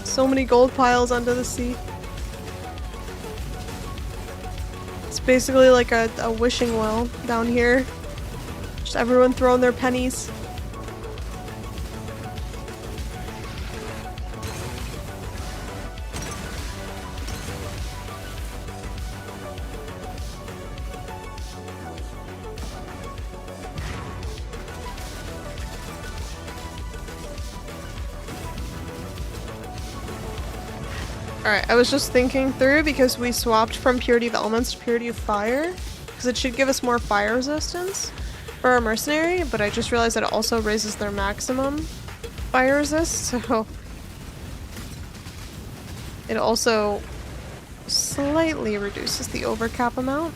So many gold piles under the sea. It's basically like a wishing well down here. Just everyone throwing their pennies. Alright, I was just thinking through because we swapped from Purity of Elements to Purity of Fire. Because it should give us more fire resistance for our Mercenary, but I just realized that it also raises their maximum fire resist, so... It also slightly reduces the overcap amount.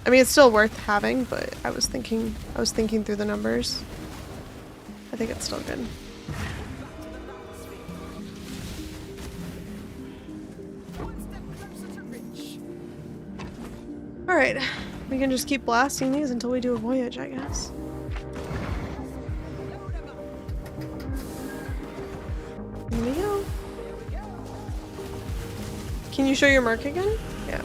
I mean, it's still worth having, but I was thinking through the numbers. I think it's still good. Alright, we can just keep blasting these until we do a voyage, I guess. Here we go. Can you show your mark again? Yeah.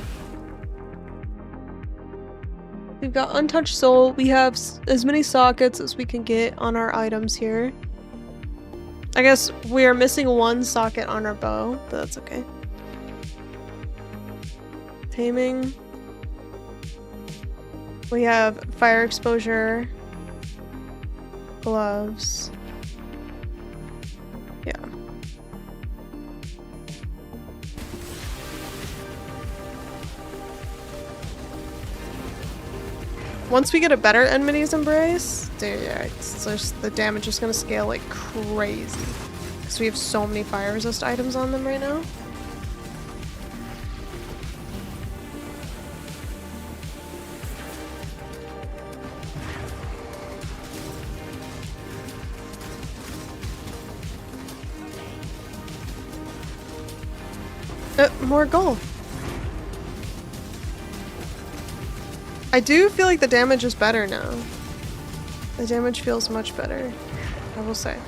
We've got Untouched Soul. We have as many sockets as we can get on our items here. I guess we are missing one socket on our bow, but that's okay. Taming. We have fire exposure, gloves. Yeah. Once we get a better Enmity's Embrace, dude, yeah, it's just, the damage is gonna scale like crazy. Because we have so many fire resist items on them right now. More gold. I do feel like the damage is better now. The damage feels much better, I will say. I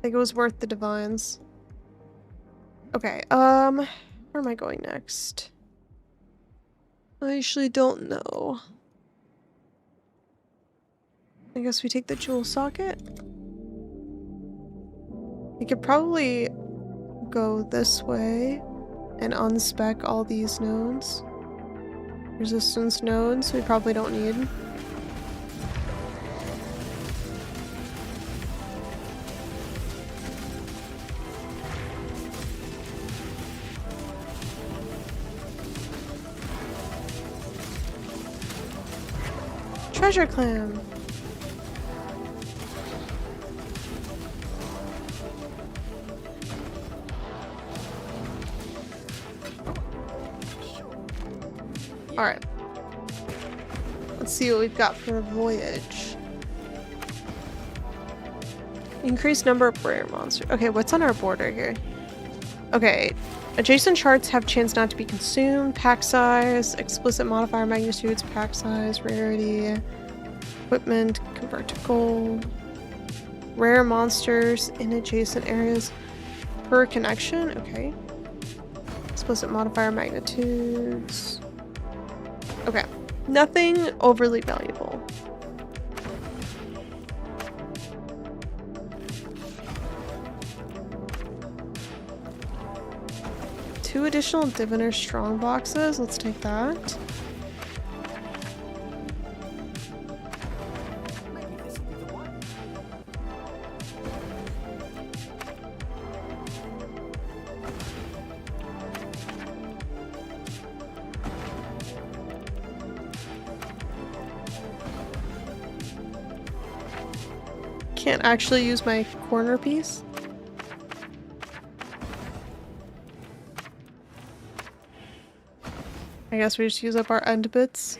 think it was worth the divines. Okay, where am I going next? I actually don't know. I guess we take the jewel socket. We could probably go this way and unspec all these nodes. Resistance nodes we probably don't need. Treasure clam! Alright. Let's see what we've got for the voyage. Increased number of rare monsters. Okay, what's on our border here? Okay. Adjacent charts have chance not to be consumed. Pack size. Explicit modifier magnitudes. Pack size. Rarity. Equipment. Convert to gold. Rare monsters in adjacent areas per connection. Okay. Explicit modifier magnitudes. Okay, nothing overly valuable. Two additional Diviner Strong boxes, let's take that. can't actually use my corner piece. I guess we just use up our end bits.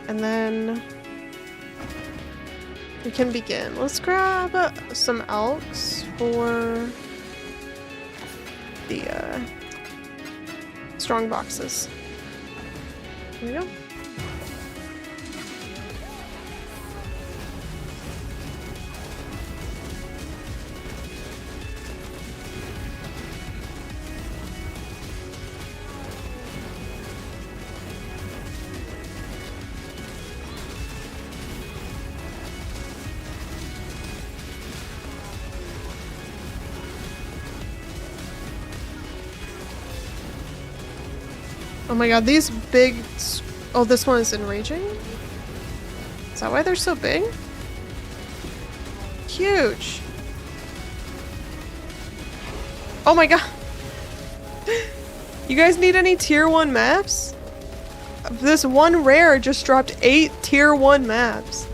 And then we can begin. Let's grab some elks for the strong boxes. Here we go. Oh my god, these big... Oh, this one is enraging? Is that why they're so big? Huge! Oh my god! You guys need any tier 1 maps? This one rare just dropped 8 tier 1 maps.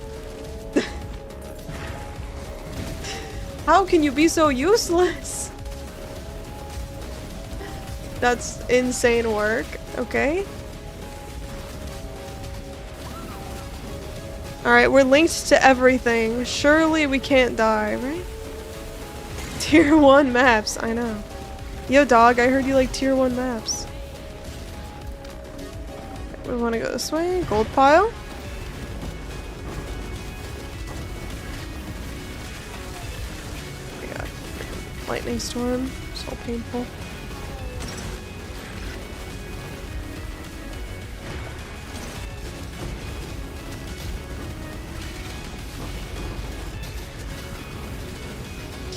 How can you be so useless? That's insane work. Okay. Alright, we're linked to everything. Surely we can't die, right? Tier 1 maps, I know. Yo dog, I heard you like tier 1 maps. We want to go this way. Gold pile. We got lightning storm. So painful.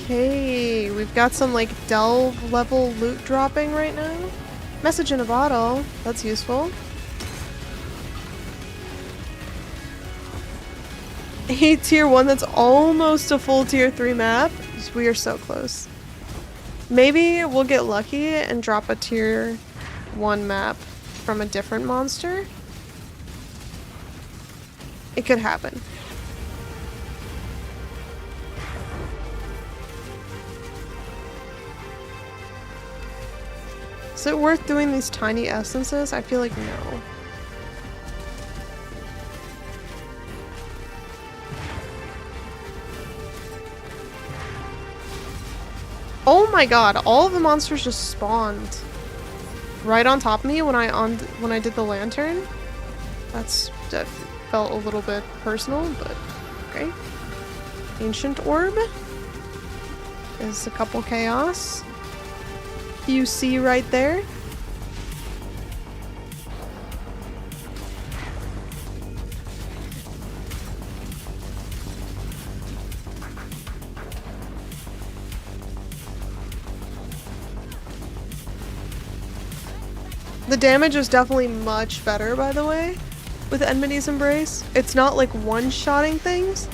Okay, we've got some like delve level loot dropping right now. Message in a bottle, that's useful. A tier 1 that's almost a full tier 3 map. We are so close. Maybe we'll get lucky and drop a tier 1 map from a different monster. It could happen. Is it worth doing these tiny essences? I feel like no. Oh my god, all of the monsters just spawned right on top of me when I did the lantern. That felt a little bit personal, but okay. Ancient orb is a couple chaos. You see right there. The damage is definitely much better, by the way, with Enmity's Embrace. It's not like one-shotting things,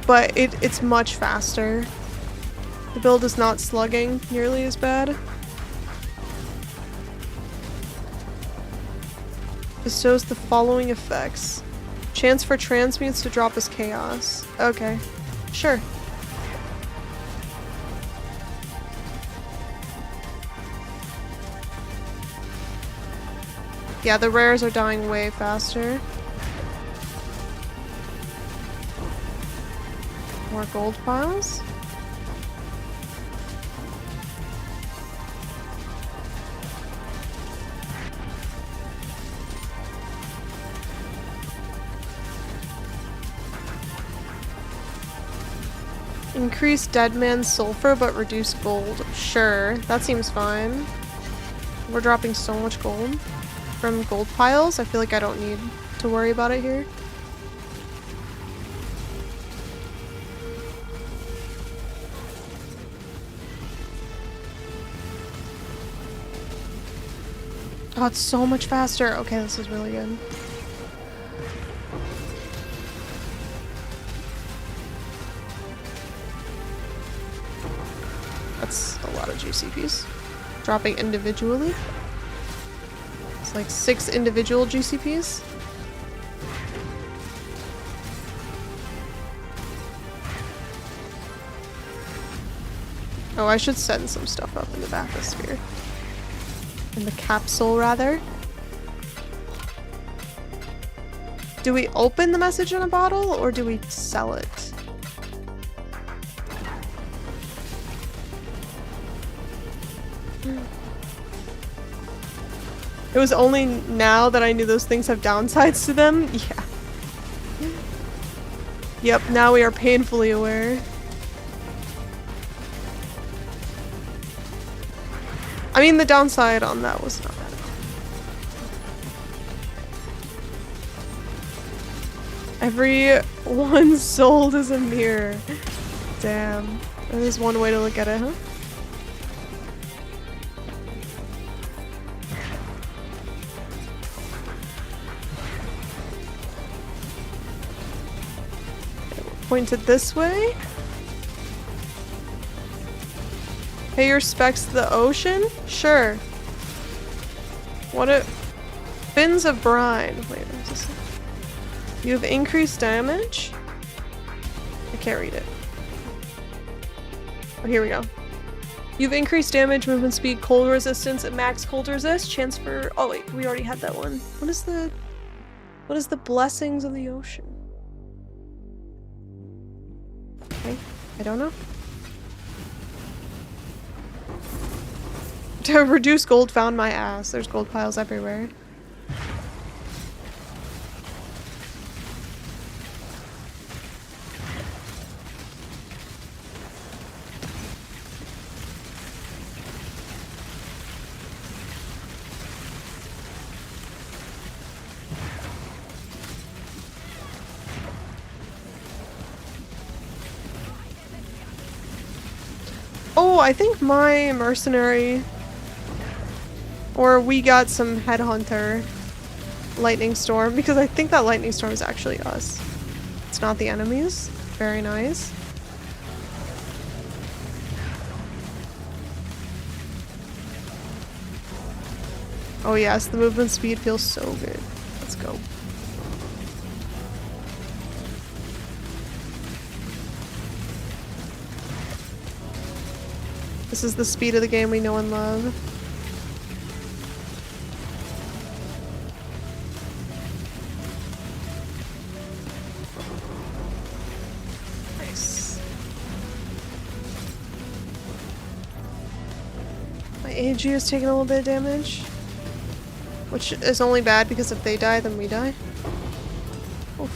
but it's much faster. The build is not slugging nearly as bad. Bestows the following effects. Chance for transmutes to drop as chaos. Okay. Sure. Yeah, the rares are dying way faster. More gold piles. Increase dead man's sulfur but reduce gold. Sure, that seems fine. We're dropping so much gold from gold piles. I feel like I don't need to worry about it here. Oh, it's so much faster. Okay, this is really good. That's a lot of GCPs. Dropping individually. So like 6 individual GCPs. Oh, I should send some stuff up in the bathysphere. In the capsule, rather. Do we open the message in a bottle, or do we sell it? It was only now that I knew those things have downsides to them. Yeah. Yep, now we are painfully aware. I mean, the downside on that was not bad at all. Every one sold is a mirror. Damn. That is one way to look at it, huh? Pointed this way. Pay your specs to the ocean? Sure. What a... Fins of brine. Wait, what's this? You have increased damage? I can't read it. Oh, here we go. You've increased damage, movement speed, cold resistance, and max cold resist. Chance for... Oh wait, we already had that one. What is the... What is the blessings of the ocean? Okay, I don't know. To reduce gold, found my ass. There's gold piles everywhere. Oh, I think my mercenary... Or we got some headhunter lightning storm, because I think that lightning storm is actually us. It's not the enemies. Very nice. Oh yes, the movement speed feels so good. Let's go. This is the speed of the game we know and love. AG is taking a little bit of damage, which is only bad because if they die, then we die. Oof.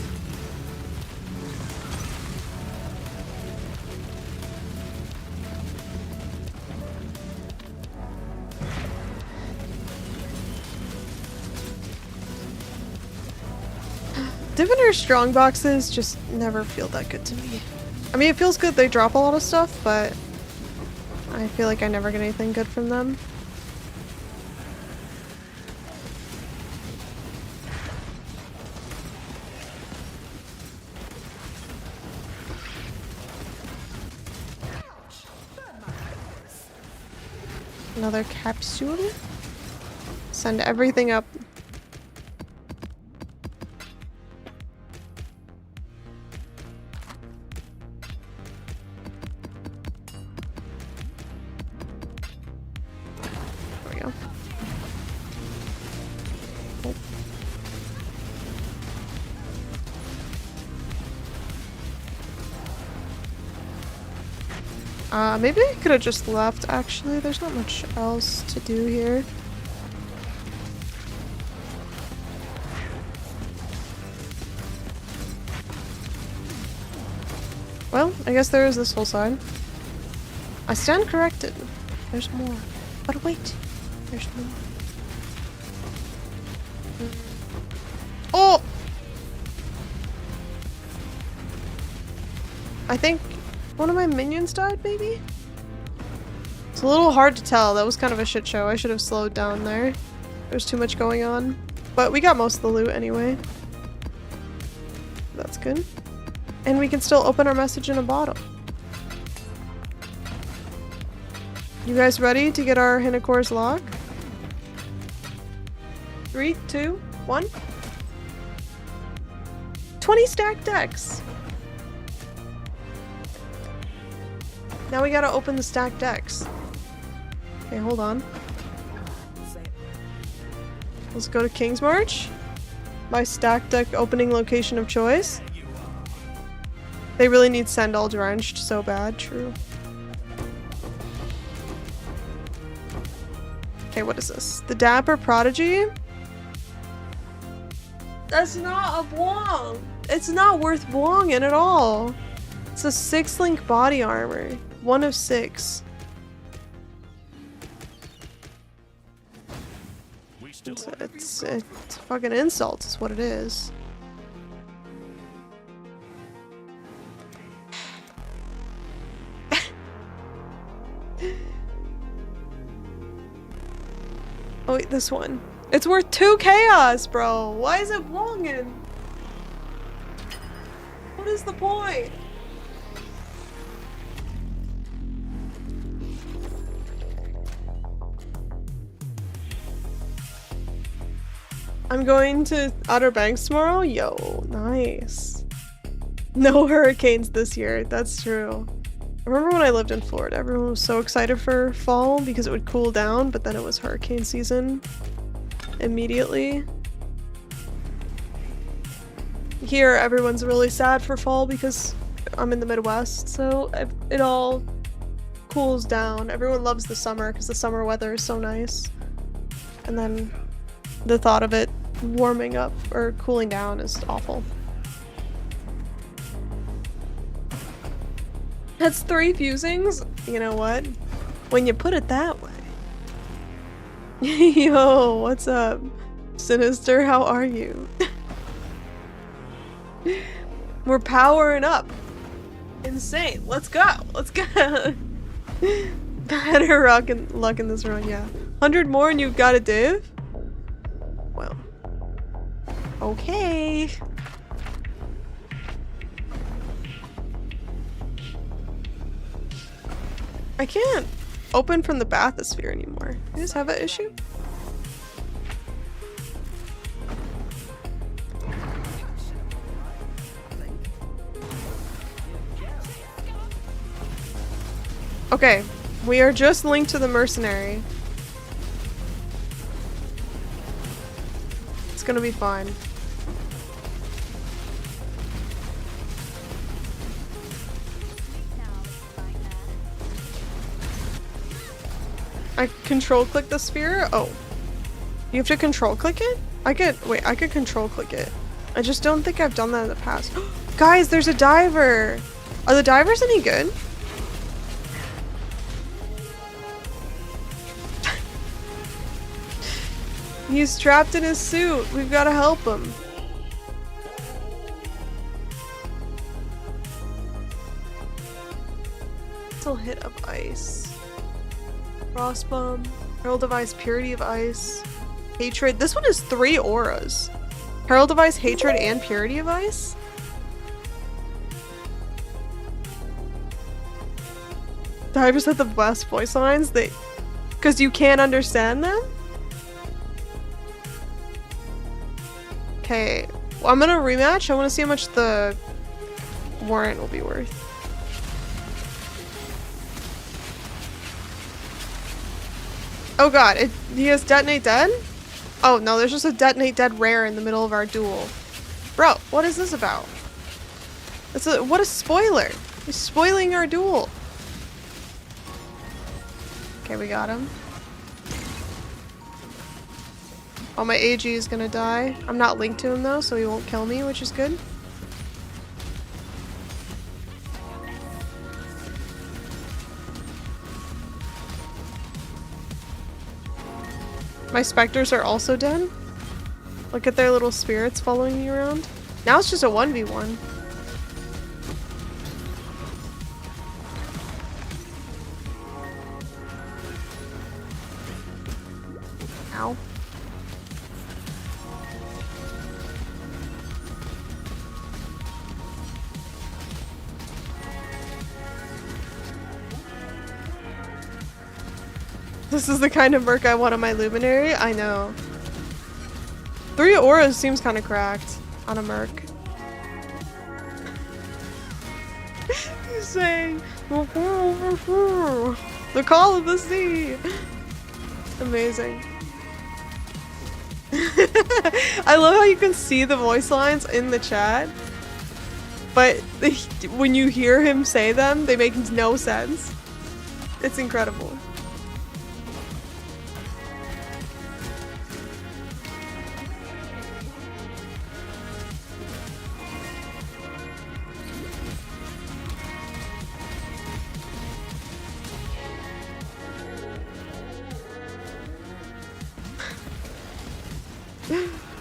Diviner strong boxes just never feel that good to me. I mean, it feels good they drop a lot of stuff, but I feel like I never get anything good from them. Another capsule? Send everything up. Maybe I could have just left, actually. There's not much else to do here. Well, I guess there is this whole side. I stand corrected. There's more. But wait. There's more. Oh! I think one of my minions died, maybe? It's a little hard to tell. That was kind of a shit show. I should have slowed down there. There's too much going on. But we got most of the loot anyway. That's good. And we can still open our message in a bottle. You guys ready to get our Hinacor's lock? 3, 3, 2, 1. 20 stacked decks! Now we gotta open the stacked decks. Okay, hold on. Let's go to King's March. My stacked deck opening location of choice. They really need Send All Drenched so bad, true. Okay, what is this? The Dapper Prodigy? That's not a Bwong! It's not worth Bwonging at all! It's a 6-link body armor. 1 of 6. It's a fucking insult, is what it is. Oh wait, this one. It's worth 2 chaos, bro! Why is it Bwonging? What is the point? I'm going to Outer Banks tomorrow? Yo, nice. No hurricanes this year, that's true. I remember when I lived in Florida, everyone was so excited for fall because it would cool down, but then it was hurricane season immediately. Here, everyone's really sad for fall because I'm in the Midwest, so it all cools down. Everyone loves the summer because the summer weather is so nice. And then the thought of it warming up or cooling down is awful. That's 3 fusings? You know what? When you put it that way. Yo, what's up? Sinister, how are you? We're powering up. Insane. Let's go. Let's go. Better luck in this run, yeah. 100 more and you've got a div? Well. Okay. I can't open from the bathysphere anymore. You guys have an issue? Okay, we are just linked to the Mercenary. It's gonna be fine. I control click the sphere? Oh. You have to control click it? I could control click it. I just don't think I've done that in the past. Guys, there's a diver! Are the divers any good? He's trapped in his suit. We've got to help him. Still hit of ice. Frostbomb. Herald of Ice, Purity of Ice. Hatred. This one is 3 auras. Herald of Ice, Hatred, and Purity of Ice? Divers have the best voice lines. Because you can't understand them? Okay, well, I'm gonna rematch. I want to see how much the warrant will be worth. Oh god, he has Detonate Dead? Oh no, there's just a Detonate Dead rare in the middle of our duel. Bro, what is this about? What a spoiler! He's spoiling our duel. Okay, we got him. Oh, my AG is gonna die. I'm not linked to him though, so he won't kill me, which is good. My specters are also dead. Look at their little spirits following me around. Now it's just a 1v1. Ow. This is the kind of merc I want on my Luminary? I know. 3 auras seems kind of cracked on a merc. He's saying, the call of the sea. Amazing. I love how you can see the voice lines in the chat, but when you hear him say them, they make no sense. It's incredible.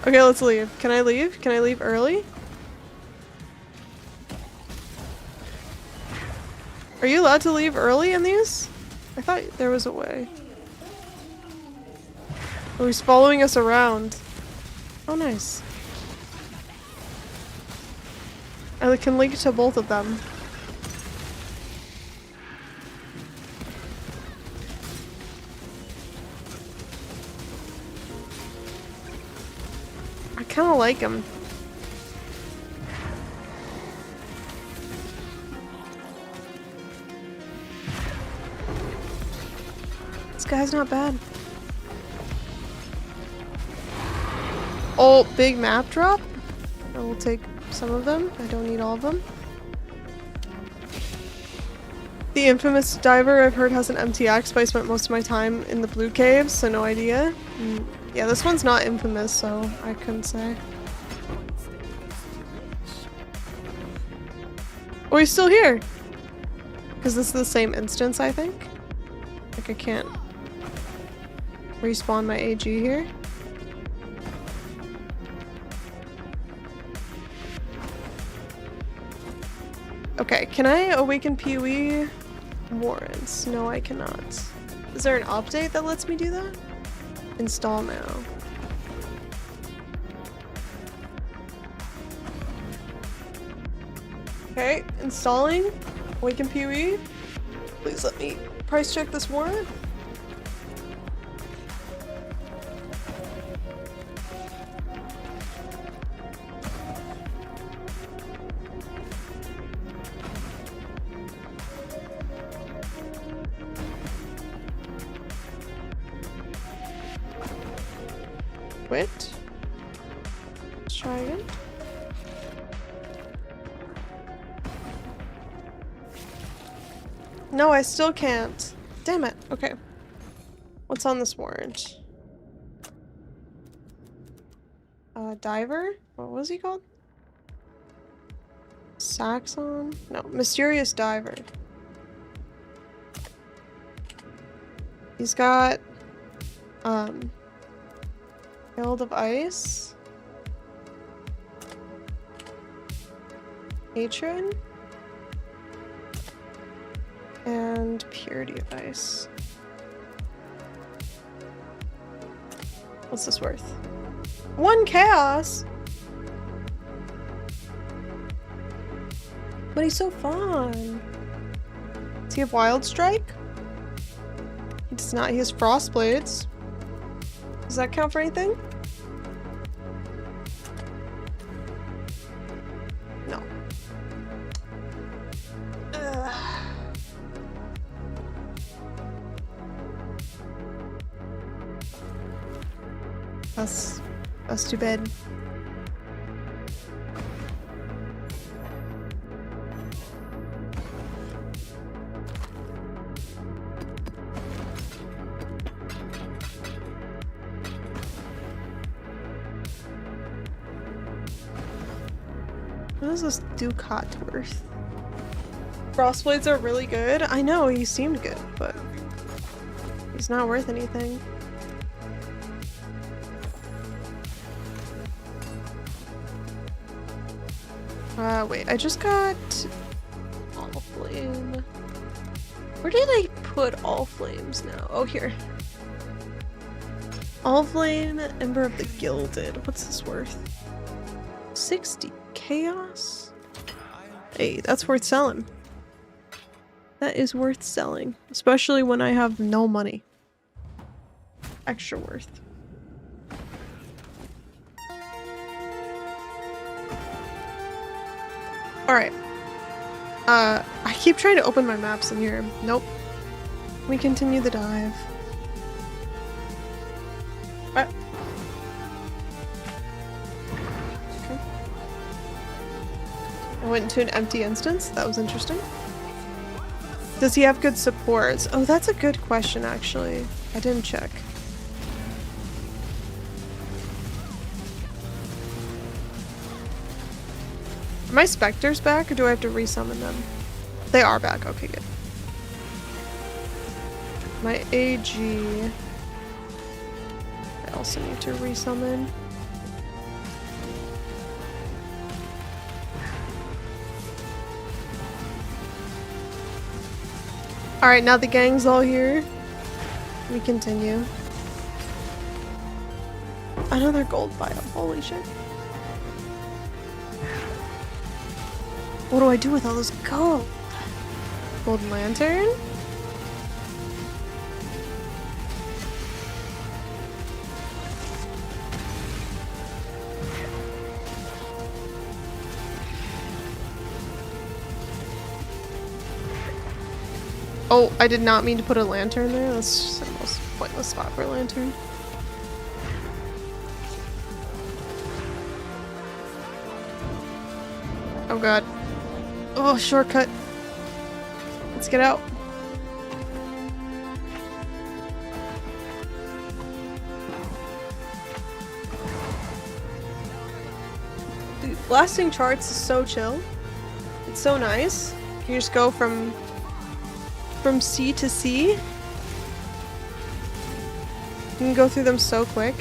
Okay, let's leave. Can I leave? Can I leave early? Are you allowed to leave early in these? I thought there was a way. Oh, he's following us around. Oh, nice. I can link to both of them. I kind of like him. This guy's not bad. Oh, big map drop? I will take some of them. I don't need all of them. The infamous diver I've heard has an MTX, but I spent most of my time in the blue caves, so no idea. Yeah, this one's not infamous, so I couldn't say. Oh, he's still here! Because this is the same instance, I think. Like, I can't respawn my AG here. Okay, can I awaken PoE warrants? No, I cannot. Is there an update that lets me do that? Install now. Okay, installing. Awaken PoE. Please let me price check this warrant. Wait. Let's try again. No, I still can't. Damn it. Okay. What's on this warrant? Diver? What was he called? Saxon? No, Mysterious Diver. He's got, Guild of Ice. Patron. And Purity of Ice. What's this worth? 1 chaos? But he's so fun. Does he have Wild Strike? He does not. He has Frost Blades. Does that count for anything? No. Ugh. That's too bad. What is this Ducat worth? Frostblades are really good. I know, he seemed good, but he's not worth anything. Wait, I just got All Flame. Where did I put All Flames now? Oh, here. All Flame, Ember of the Gilded. What's this worth? 60 chaos? Hey, that's worth selling. That is worth selling. Especially when I have no money. Extra worth. Alright. I keep trying to open my maps in here. Nope. We continue the dive. Okay. I went into an empty instance. That was interesting. Does he have good supports? Oh, that's a good question, actually. I didn't check. Are my specters back, or do I have to resummon them? They are back. Okay, good. My AG... I also need to resummon. Alright, now the gang's all here. We continue. Another gold biome. Holy shit. What do I do with all this gold? Golden lantern? Oh, I did not mean to put a lantern there. That's just the most pointless spot for a lantern. Oh god. Oh, shortcut. Let's get out. Dude, blasting charts is so chill. It's so nice. You just go from sea to sea. You can go through them so quick.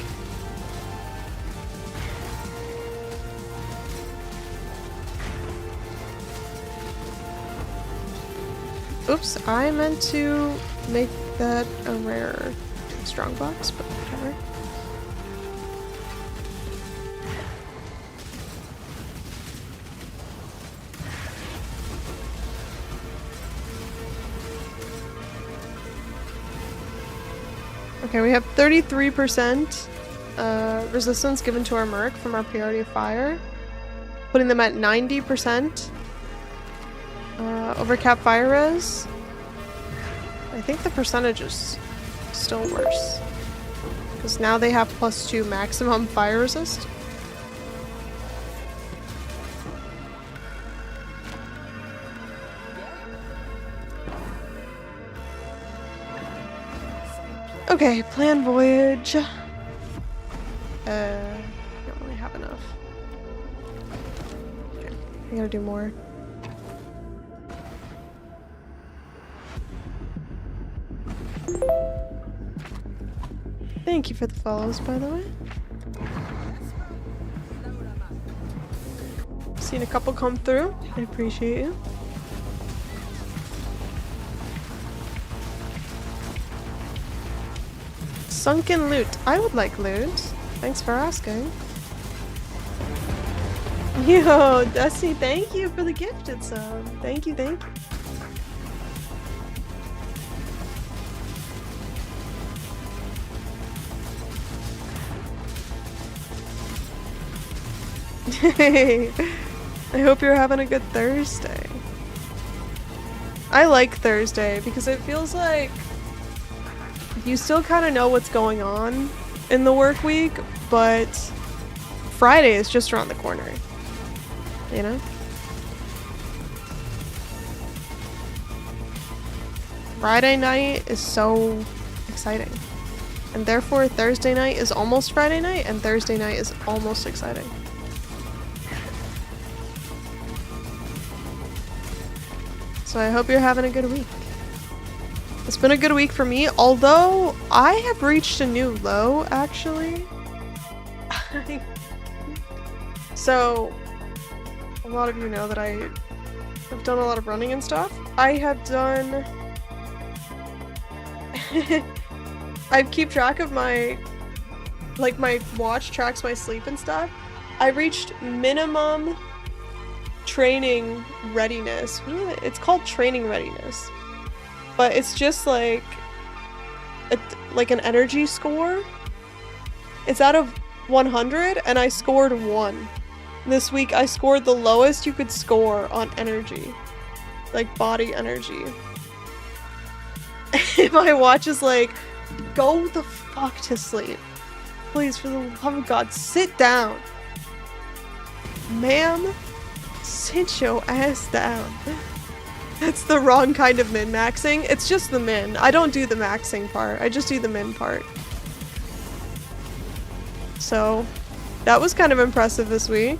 Oops, I meant to make that a rare strongbox, but whatever. Okay, we have 33% resistance given to our Merc from our priority of fire, putting them at 90%. Over cap fire res. I think the percentage is still worse, because now they have +2 maximum fire resist. Okay, plan voyage. Don't really have enough. Okay, I gotta do more. Thank you for the follows, by the way. Seen a couple come through. I appreciate you. Sunken loot. I would like loot. Thanks for asking. Yo, Dusty, thank you for the gifted sub. Thank you, thank you. Hey, I hope you're having a good Thursday. I like Thursday because it feels like you still kind of know what's going on in the work week, but Friday is just around the corner, you know? Friday night is so exciting, and therefore Thursday night is almost Friday night, and Thursday night is almost exciting. So I hope you're having a good week. It's been a good week for me, although I have reached a new low, actually. So, a lot of you know that I have done a lot of running and stuff. I have done... I keep track of my... Like, my watch tracks my sleep and stuff. I reached minimum training readiness. It's called training readiness, but it's just like an energy score. It's out of 100 and I scored 1. This week I scored the lowest you could score on energy. Like body energy. And my watch is like, go the fuck to sleep. Please, for the love of God, sit down. Ma'am, sit your ass down. That's the wrong kind of min-maxing. It's just the min. I don't do the maxing part. I just do the min part. So, that was kind of impressive this week.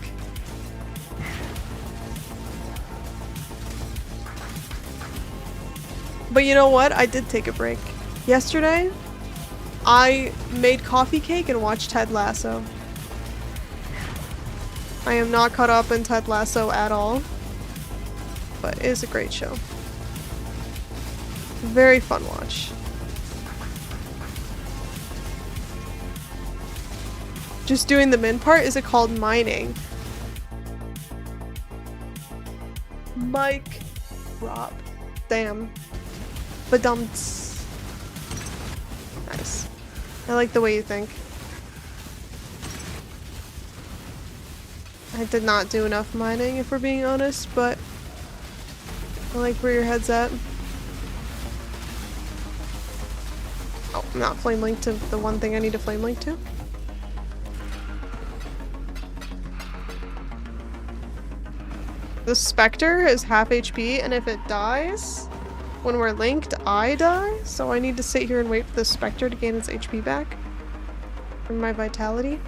But you know what? I did take a break. Yesterday, I made coffee cake and watched Ted Lasso. I am not caught up in Ted Lasso at all, but it is a great show. Very fun watch. Just doing the min part, is it called mining? Mike Rob. Damn. Badumts. Nice. I like the way you think. I did not do enough mining, if we're being honest, but I like where your head's at. Oh, I'm not flame linked to the one thing I need to flame link to. The Spectre is half HP, and if it dies, when we're linked, I die. So I need to sit here and wait for the Spectre to gain its HP back from my vitality.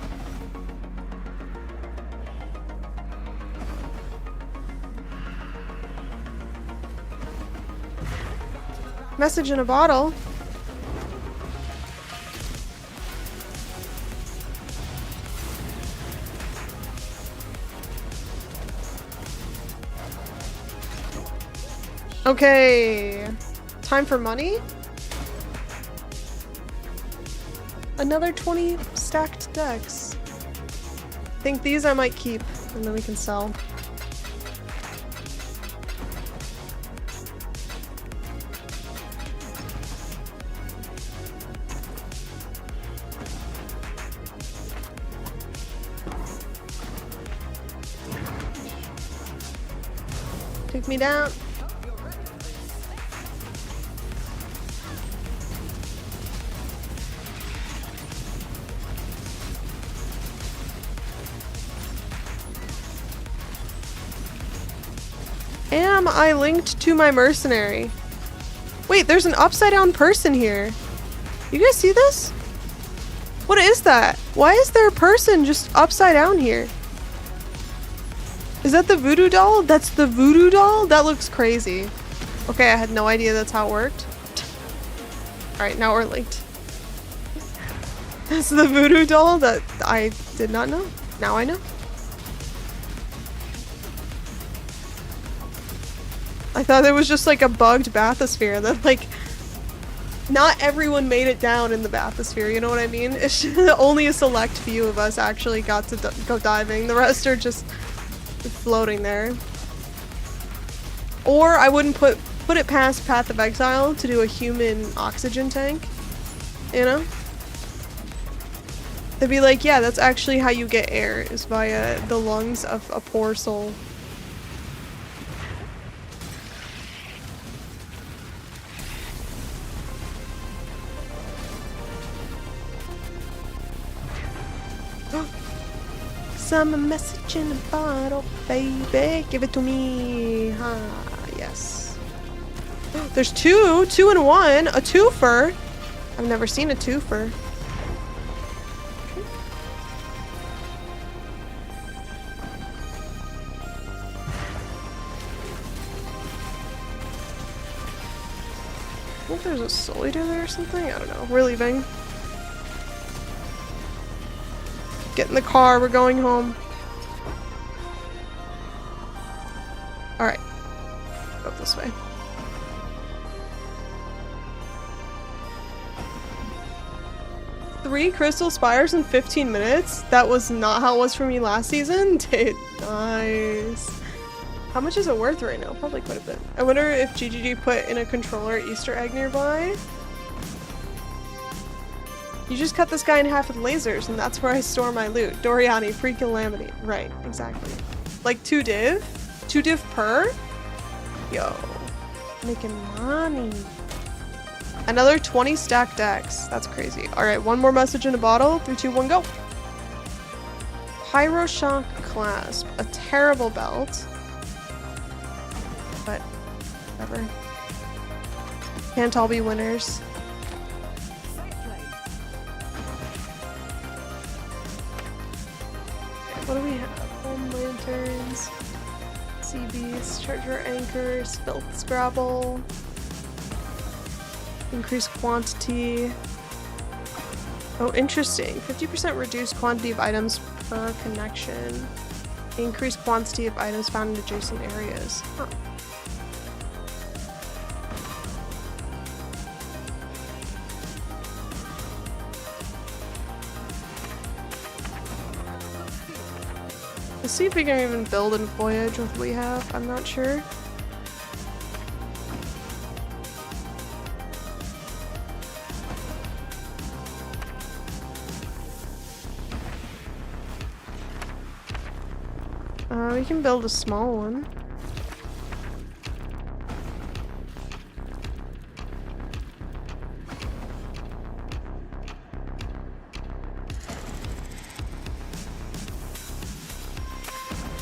Message in a bottle. Okay, time for money. Another 20 stacked decks. I think these I might keep, and then we can sell. Take me down. Am I linked to my mercenary? Wait, there's an upside down person here. You guys see this? What is that? Why is there a person just upside down here? Is that the voodoo doll? That's the voodoo doll? That looks crazy. Okay, I had no idea that's how it worked. Alright, now we're linked. That's the voodoo doll that I did not know. Now I know. I thought it was just like a bugged bathysphere that like not everyone made it down in the bathysphere, you know what I mean? It's just, only a select few of us actually got to go diving. The rest are just floating there. Or I wouldn't put it past Path of Exile to do a human oxygen tank, you know? They'd be like, yeah, that's actually how you get air, is via the lungs of a poor soul. Some message in a bottle, baby. Give it to me. Ah, yes. There's two and one. A twofer. I've never seen a twofer. Okay. I think there's a soul eater there or something. I don't know. We're leaving. Get in the car, we're going home. Alright. Go this way. Three crystal spires in 15 minutes? That was not how it was for me last season? Dude, nice. How much is it worth right now? Probably quite a bit. I wonder if GGG put in a controller Easter egg nearby. You just cut this guy in half with lasers, and that's where I store my loot. Doriani, pre-calamity. Right, exactly. Like 2 div? 2 div per? Yo. Making money. Another 20 stack decks. That's crazy. Alright, one more message in a bottle. 3, 2, 1, go. Pyroshock clasp. A terrible belt. But, whatever. Can't all be winners. What do we have? Home lanterns, CBs, charger anchors, filth scrabble, increased quantity. Oh, interesting. 50% reduced quantity of items per connection. Increased quantity of items found in adjacent areas. Huh. Let's see if we can even build in Voyage with what we have. I'm not sure. We can build a small one.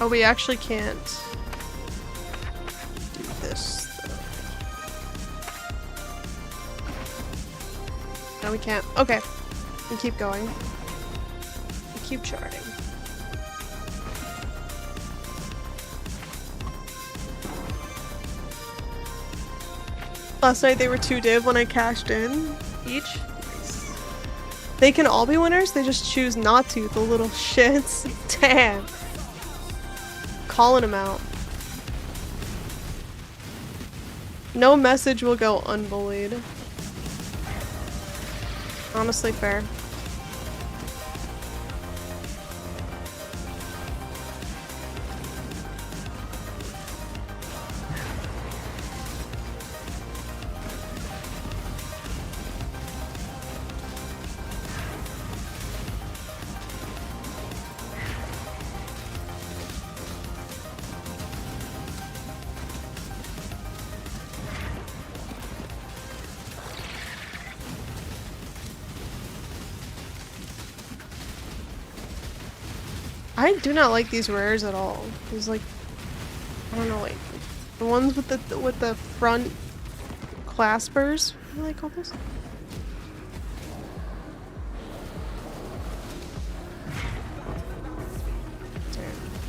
Oh, we actually can't do this, though. No, we can't. Okay. We keep going. We keep charting. Last night they were 2 div when I cashed in each. Nice. They can all be winners, they just choose not to, the little shits. Damn. Calling them out. No message will go unbullied. Honestly fair. I do not like these rares at all. These like, I don't know, like the ones with the front claspers. What do they call those?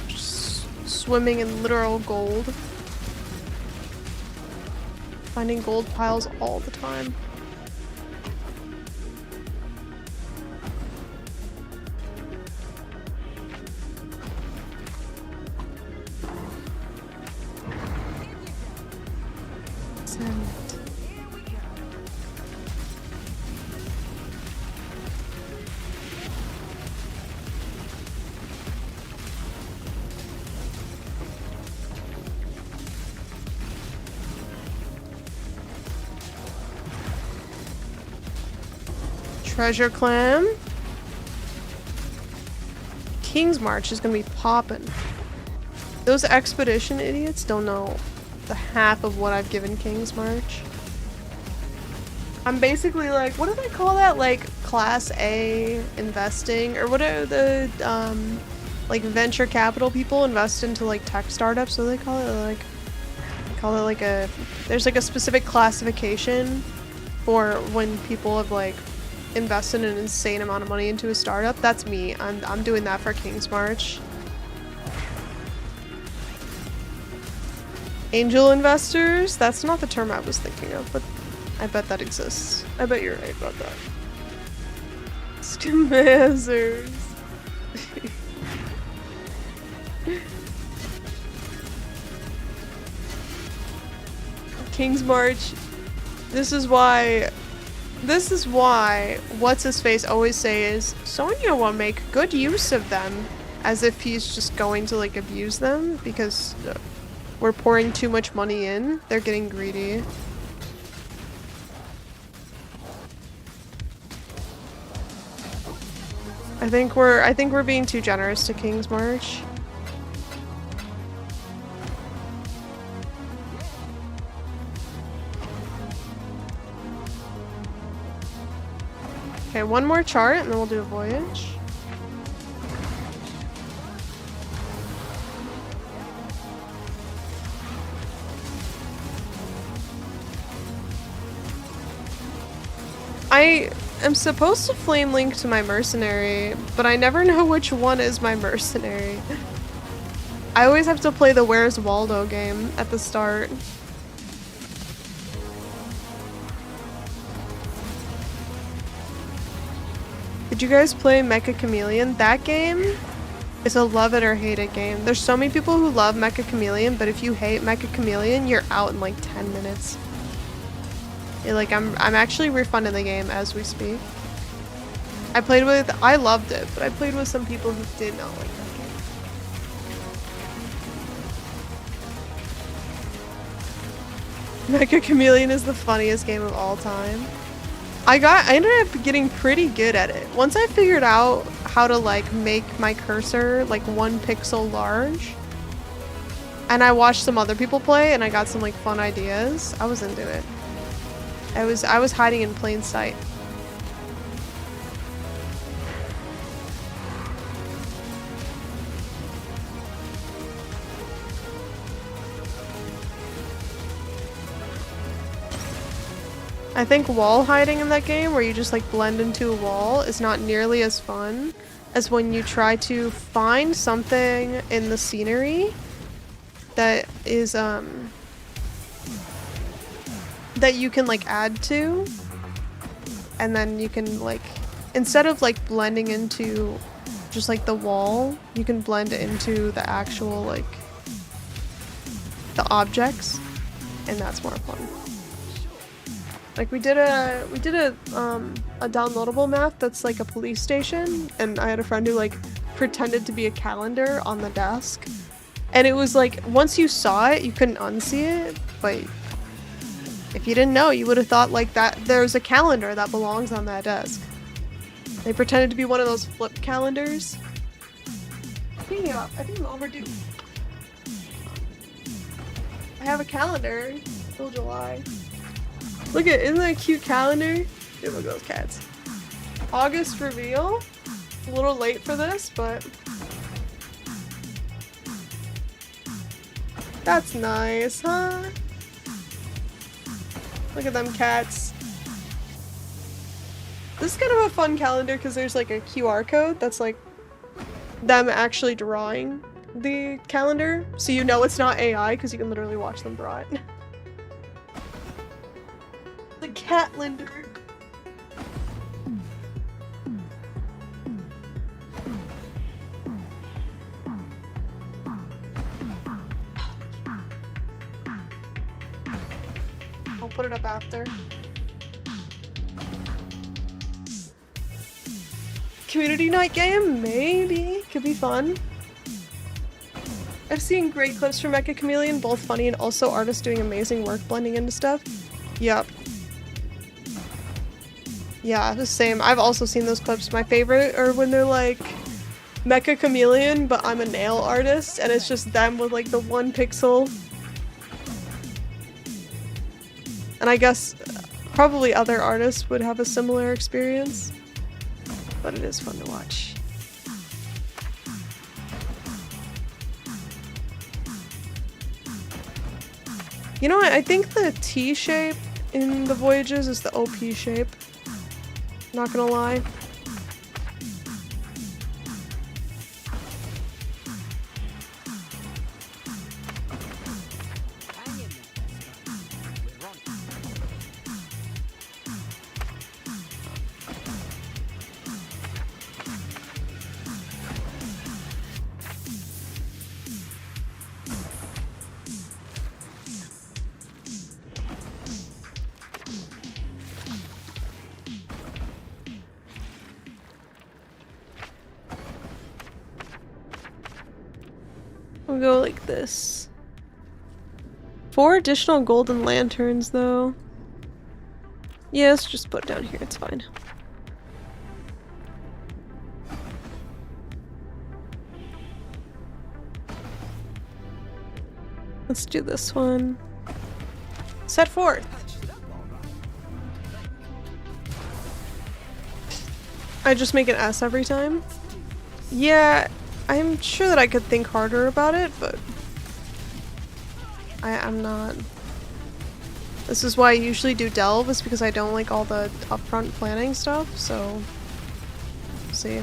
Just swimming in literal gold. Finding gold piles all the time. Treasure Clam. King's March is gonna be poppin'. Those expedition idiots don't know the half of what I've given King's March. I'm basically like, what do they call that? Like class A investing, or what are the like venture capital people invest into like tech startups? So they call it like a, there's like a specific classification for when people have like invested an insane amount of money into a startup. That's me. I'm doing that for King's March. Angel investors? That's not the term I was thinking of, but I bet that exists. I bet you're right about that. Schemazers. King's March. This is why what's his face always says, Sonya will make good use of them, as if he's just going to like abuse them because we're pouring too much money in. They're getting greedy. I think we're being too generous to King's March. Okay, one more chart and then we'll do a voyage. I am supposed to flame link to my mercenary, but I never know which one is my mercenary. I always have to play the Where's Waldo game at the start. Did you guys play Mecha Chameleon? That game is a love it or hate it game. There's so many people who love Mecha Chameleon, but if you hate Mecha Chameleon, you're out in like 10 minutes. Yeah, like I'm actually refunding the game as we speak. I loved it, but I played with some people who did not like that game. Mecha Chameleon is the funniest game of all time. I ended up getting pretty good at it. Once I figured out how to like make my cursor like 1 pixel large, and I watched some other people play and I got some like fun ideas, I was into it. I was hiding in plain sight. I think wall hiding in that game, where you just like blend into a wall, is not nearly as fun as when you try to find something in the scenery that is that you can like add to, and then you can like, instead of like blending into just like the wall, you can blend into the actual like the objects, and that's more fun. Like we did a downloadable map that's like a police station, and I had a friend who like pretended to be a calendar on the desk, and it was like once you saw it you couldn't unsee it, but if you didn't know you would have thought like that there's a calendar that belongs on that desk. They pretended to be one of those flip calendars. Speaking of, I think I'm overdue. I have a calendar till July. Look at, isn't that a cute calendar? Dude, look at those cats. August reveal. A little late for this, but that's nice, huh? Look at them cats. This is kind of a fun calendar because there's like a QR code that's like them actually drawing the calendar, so you know it's not AI because you can literally watch them draw it. The cat lender. I'll put it up after. Community night game? Maybe. Could be fun. I've seen great clips from Mecha Chameleon, both funny and also artists doing amazing work blending into stuff. Yep. Yeah, the same. I've also seen those clips. My favorite are when they're like Mecha Chameleon, but I'm a nail artist, and it's just them with like the 1 pixel. And I guess probably other artists would have a similar experience, but it is fun to watch. You know what? I think the T shape in the Voyages is the OP shape. Not gonna lie. We'll go like this. 4 additional golden lanterns, though. Yeah, let's just put it down here. It's fine. Let's do this one. Set forth. I just make an S every time? Yeah, I'm sure that I could think harder about it, but I'm not. This is why I usually do delve, is because I don't like all the upfront planning stuff, so we'll see.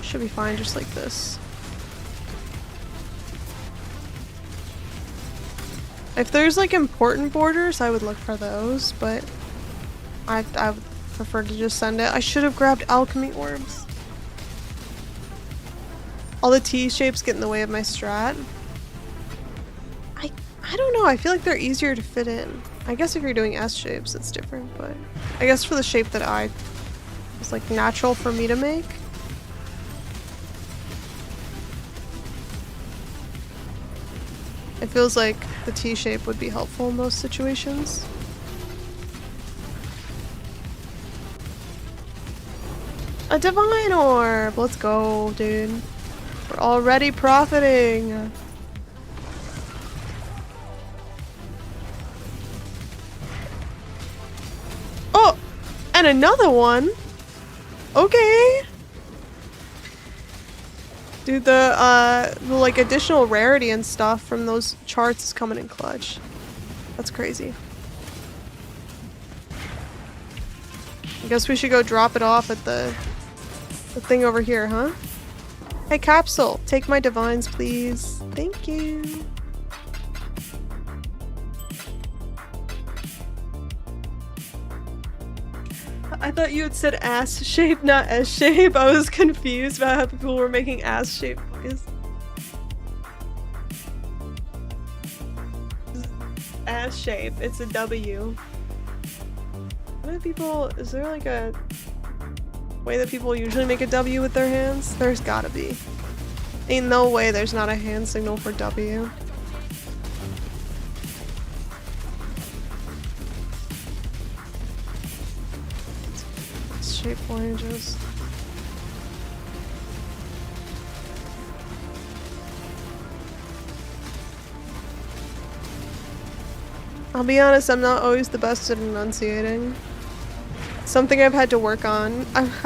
Should be fine just like this. If there's like important borders, I would look for those, but I would prefer to just send it. I should have grabbed alchemy orbs. All the T shapes get in the way of my strat. I don't know, I feel like they're easier to fit in. I guess if you're doing S shapes, it's different, but I guess for the shape that I was like natural for me to make. It feels like the T shape would be helpful in most situations. A divine orb! Let's go, dude. We're already profiting! Oh! And another one! Okay! Dude, the like additional rarity and stuff from those charts is coming in clutch. That's crazy. I guess we should go drop it off at the thing over here, huh? Hey, Capsule, take my divines, please. Thank you. I thought you had said ass shape, not S shape. I was confused about how people were making ass shape noise. Ass shape, it's a W. What do people, is there like a way that people usually make a W with their hands? There's gotta be. Ain't no way there's not a hand signal for W. Shape languages. I'll be honest, I'm not always the best at enunciating. Something I've had to work on.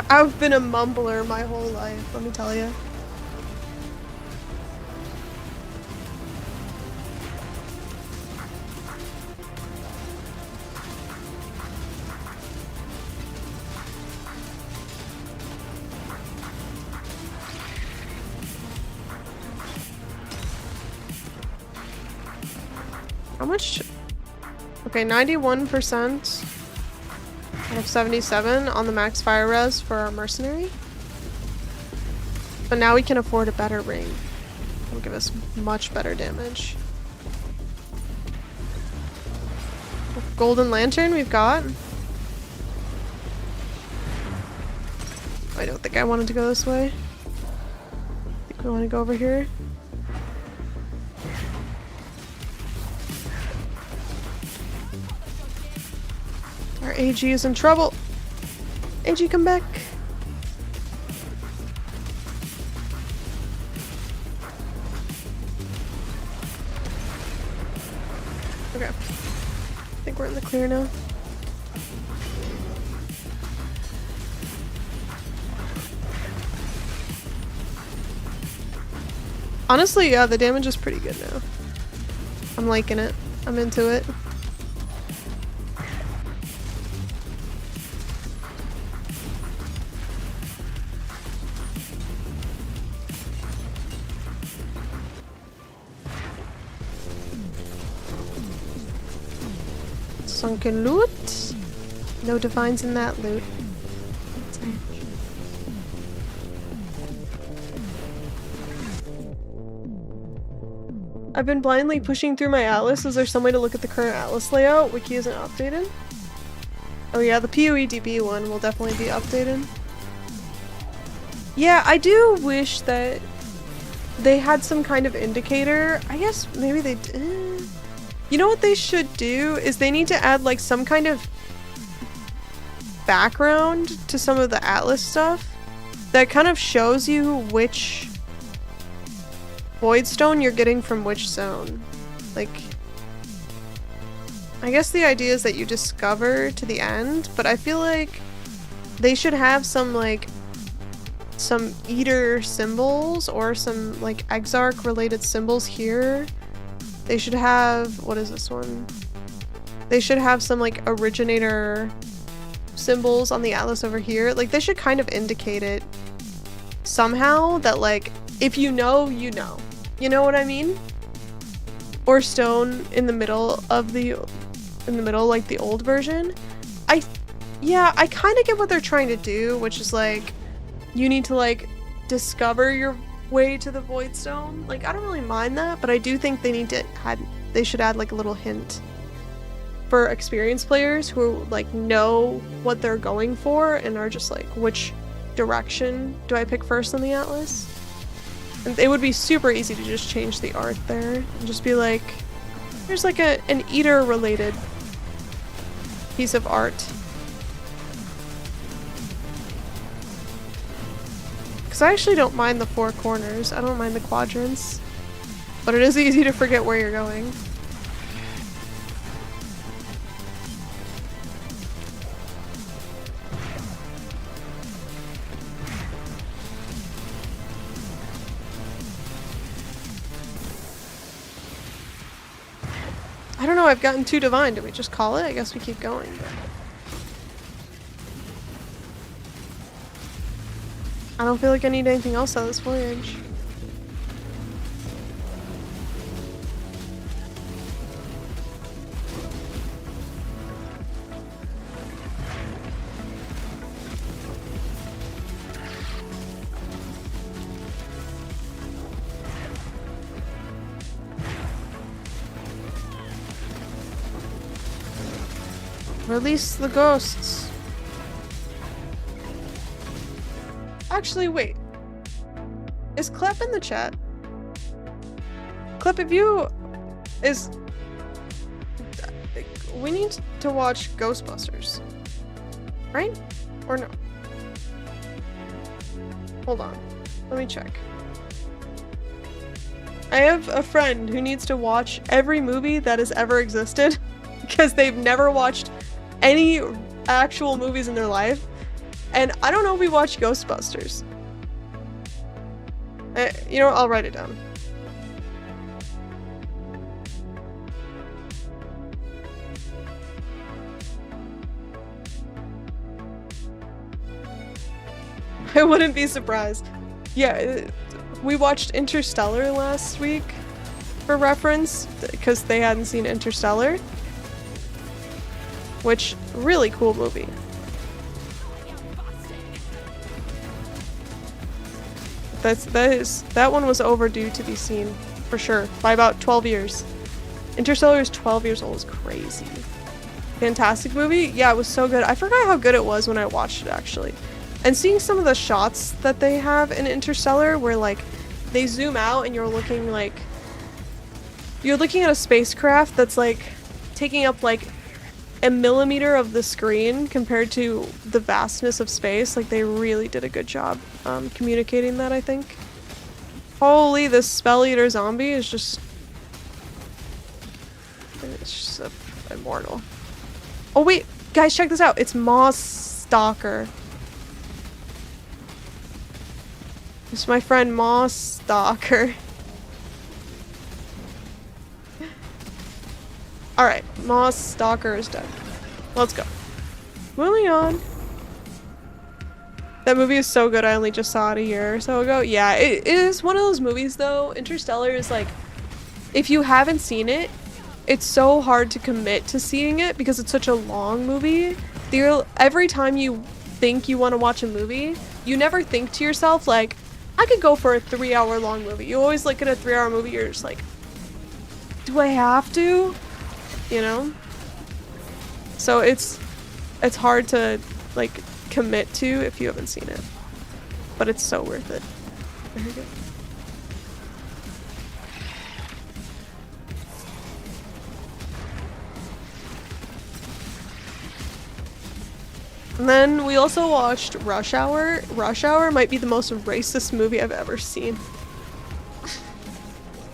I've been a mumbler my whole life, let me tell you. How much? Okay, 91% out of 77 on the max fire res for our mercenary. But now we can afford a better ring. It'll give us much better damage. Golden lantern we've got. I don't think I wanted to go this way. I think we want to go over here. Our AG is in trouble. AG, come back. Okay. I think we're in the clear now. Honestly, yeah, the damage is pretty good now. I'm liking it. I'm into it. Sunken loot. No divines in that loot. I've been blindly pushing through my atlas. Is there some way to look at the current atlas layout? Wiki isn't updated. Oh yeah, the PoE one will definitely be updated. Yeah, I do wish that they had some kind of indicator. I guess maybe they did. You know what they should do is they need to add like some kind of background to some of the atlas stuff that kind of shows you which Void Stone you're getting from which zone? Like, I guess the idea is that you discover to the end, but I feel like they should have some, like, some Eater symbols or some, like, Exarch related symbols here. They should have, what is this one? They should have some, like, originator symbols on the atlas over here. Like, they should kind of indicate it somehow that, like, if you know, you know. You know what I mean? Or stone in the middle of like the old version. Yeah, I kind of get what they're trying to do, which is like, you need to like discover your way to the Void Stone. Like, I don't really mind that, but I do think they should add like a little hint for experienced players who like know what they're going for and are just like, which direction do I pick first on the atlas? And it would be super easy to just change the art there and just be like, there's like an Eater related piece of art. Because I actually don't mind the four corners. I don't mind the quadrants. But it is easy to forget where you're going. I don't know, I've gotten too divine. Do we just call it? I guess we keep going. But I don't feel like I need anything else out of this voyage. Release the ghosts. Actually, wait. Is Clep in the chat? Clep, if you... We need to watch Ghostbusters. Right? Or no? Hold on. Let me check. I have a friend who needs to watch every movie that has ever existed because they've never watched any actual movies in their life. And I don't know if we watched Ghostbusters. You know what? I'll write it down. I wouldn't be surprised. Yeah, we watched Interstellar last week for reference because they hadn't seen Interstellar. Which, really cool movie. That one was overdue to be seen, for sure, by about 12 years. Interstellar is 12 years old, is crazy. Fantastic movie? Yeah, it was so good. I forgot how good it was when I watched it, actually. And seeing some of the shots that they have in Interstellar, where, like, they zoom out and you're looking, like... You're looking at a spacecraft that's, like, taking up, like, a millimeter of the screen compared to the vastness of space. Like, they really did a good job communicating that, I think. Holy, this Spell Eater zombie is just... It's just immortal. Oh wait, guys, check this out. It's Moss Stalker. It's my friend Moss Stalker. Alright, Moss Stalker is dead. Let's go. Moving on. That movie is so good, I only just saw it a year or so ago. Yeah, it is one of those movies though. Interstellar is like, if you haven't seen it, it's so hard to commit to seeing it because it's such a long movie. Every time you think you want to watch a movie, you never think to yourself like, I could go for a 3-hour long movie. You always look at a 3-hour movie, you're just like, do I have to? You know? So it's hard to like commit to if you haven't seen it. But it's so worth it. Very good. And then we also watched Rush Hour. Rush Hour might be the most racist movie I've ever seen.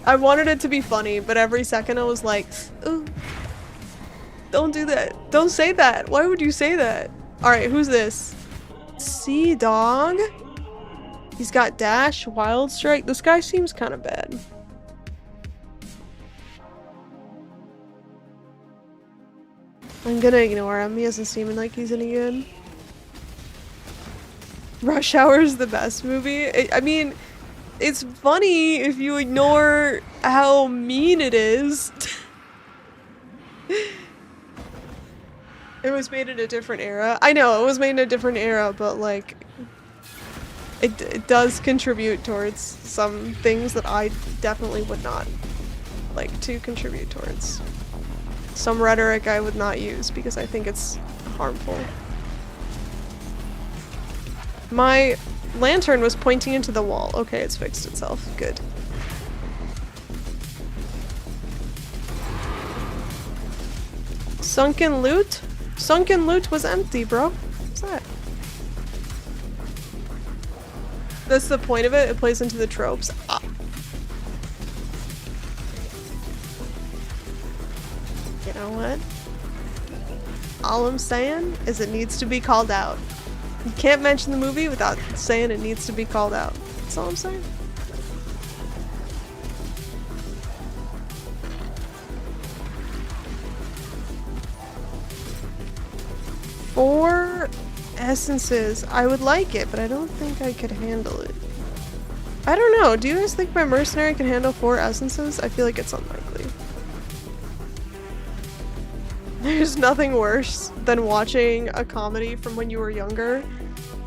I wanted it to be funny, but every second I was like, ooh, don't do that. Don't say that. Why would you say that? Alright, who's this? Sea Dog? He's got Dash, Wild Strike. This guy seems kind of bad. I'm gonna ignore him. He doesn't seem like he's any good. Rush Hour is the best movie. I mean, it's funny if you ignore how mean it is. It was made in a different era. I know, it was made in a different era, but like, it does contribute towards some things that I definitely would not like to contribute towards. Some rhetoric I would not use because I think it's harmful. My lantern was pointing into the wall. Okay, it's fixed itself. Good. Sunken loot? Sunken loot was empty, bro. What's that? That's the point of it. It plays into the tropes. Ah. You know what? All I'm saying is it needs to be called out. You can't mention the movie without saying it needs to be called out. That's all I'm saying. Four essences. I would like it, but I don't think I could handle it. I don't know. Do you guys think my mercenary can handle 4 essences? I feel like it's unlikely. There's nothing worse than watching a comedy from when you were younger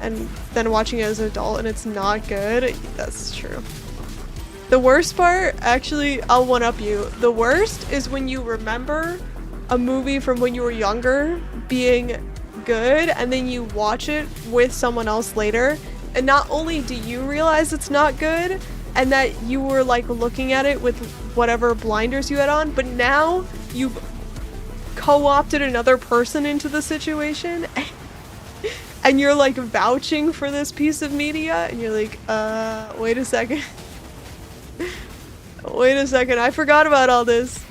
and then watching it as an adult and it's not good. That's true. The worst part, actually, I'll one-up you. The worst is when you remember a movie from when you were younger being good and then you watch it with someone else later and not only do you realize it's not good and that you were like looking at it with whatever blinders you had on, but now you've co-opted another person into the situation and you're like vouching for this piece of media and you're like, wait a second. Wait a second, I forgot about all this.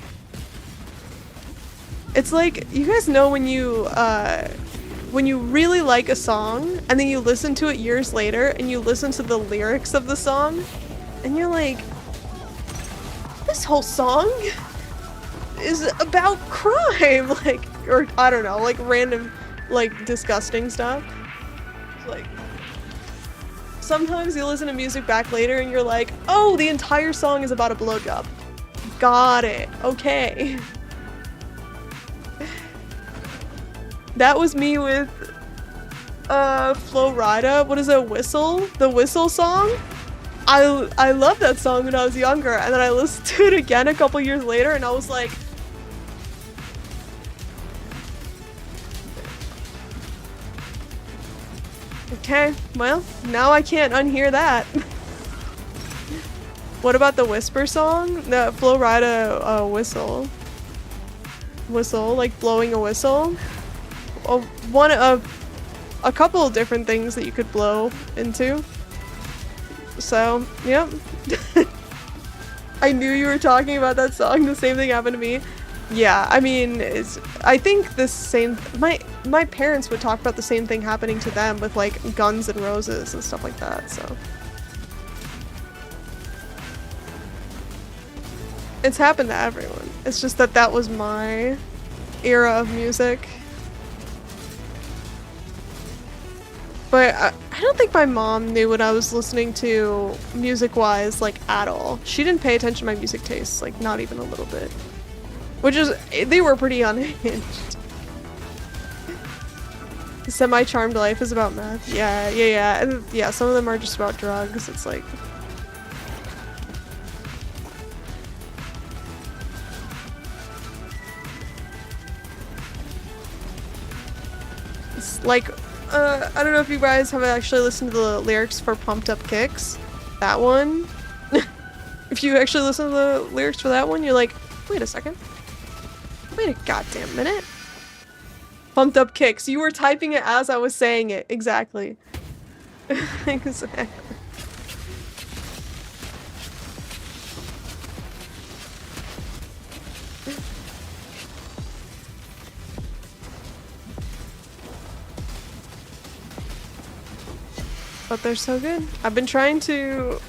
It's like, you guys know when you really like a song and then you listen to it years later and you listen to the lyrics of the song and you're like, this whole song is about crime, like, or I don't know, like random, like disgusting stuff. Like, sometimes you listen to music back later and you're like, oh, the entire song is about a blowjob. Got it. Okay. That was me with Flo Rida. What is it? Whistle? The Whistle song? I loved that song when I was younger, and then I listened to it again a couple years later and I was like, okay, well, now I can't unhear that. What about the Whisper song? The Flo Rida whistle. Whistle, like blowing a whistle. One of a couple of different things that you could blow into. So, yep. I knew you were talking about that song. The same thing happened to me. Yeah, I mean, I think the same. My parents would talk about the same thing happening to them with like Guns N' Roses and stuff like that. So it's happened to everyone. It's just that that was my era of music. But I don't think my mom knew what I was listening to music-wise, like, at all. She didn't pay attention to my music tastes, like, not even a little bit. Which is, they were pretty unhinged. Semi-Charmed Life is about meth. Yeah. And yeah, some of them are just about drugs. It's like... It's like... I don't know if you guys have actually listened to the lyrics for Pumped Up Kicks. That one. If you actually listen to the lyrics for that one, you're like, wait a second. Wait a goddamn minute. Pumped Up Kicks. You were typing it as I was saying it. Exactly. Exactly. but they're so good. I've been trying to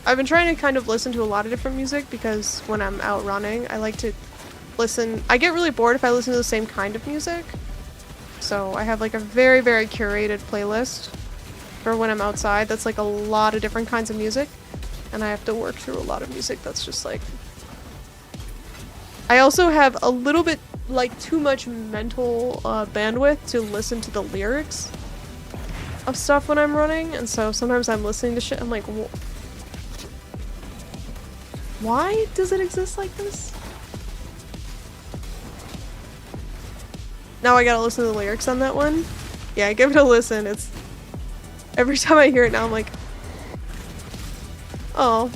kind of listen to a lot of different music because when I'm out running, I like to listen. I get really bored if I listen to the same kind of music. So I have like a very, very curated playlist for when I'm outside that's like a lot of different kinds of music. And I have to work through a lot of music that's just like... I also have a little bit like too much mental bandwidth to listen to the lyrics of stuff when I'm running, and so sometimes I'm listening to shit, I'm like, why does it exist like this? Now I gotta listen to the lyrics on that one. Yeah, give it a listen. It's... every time I hear it now, I'm like, oh.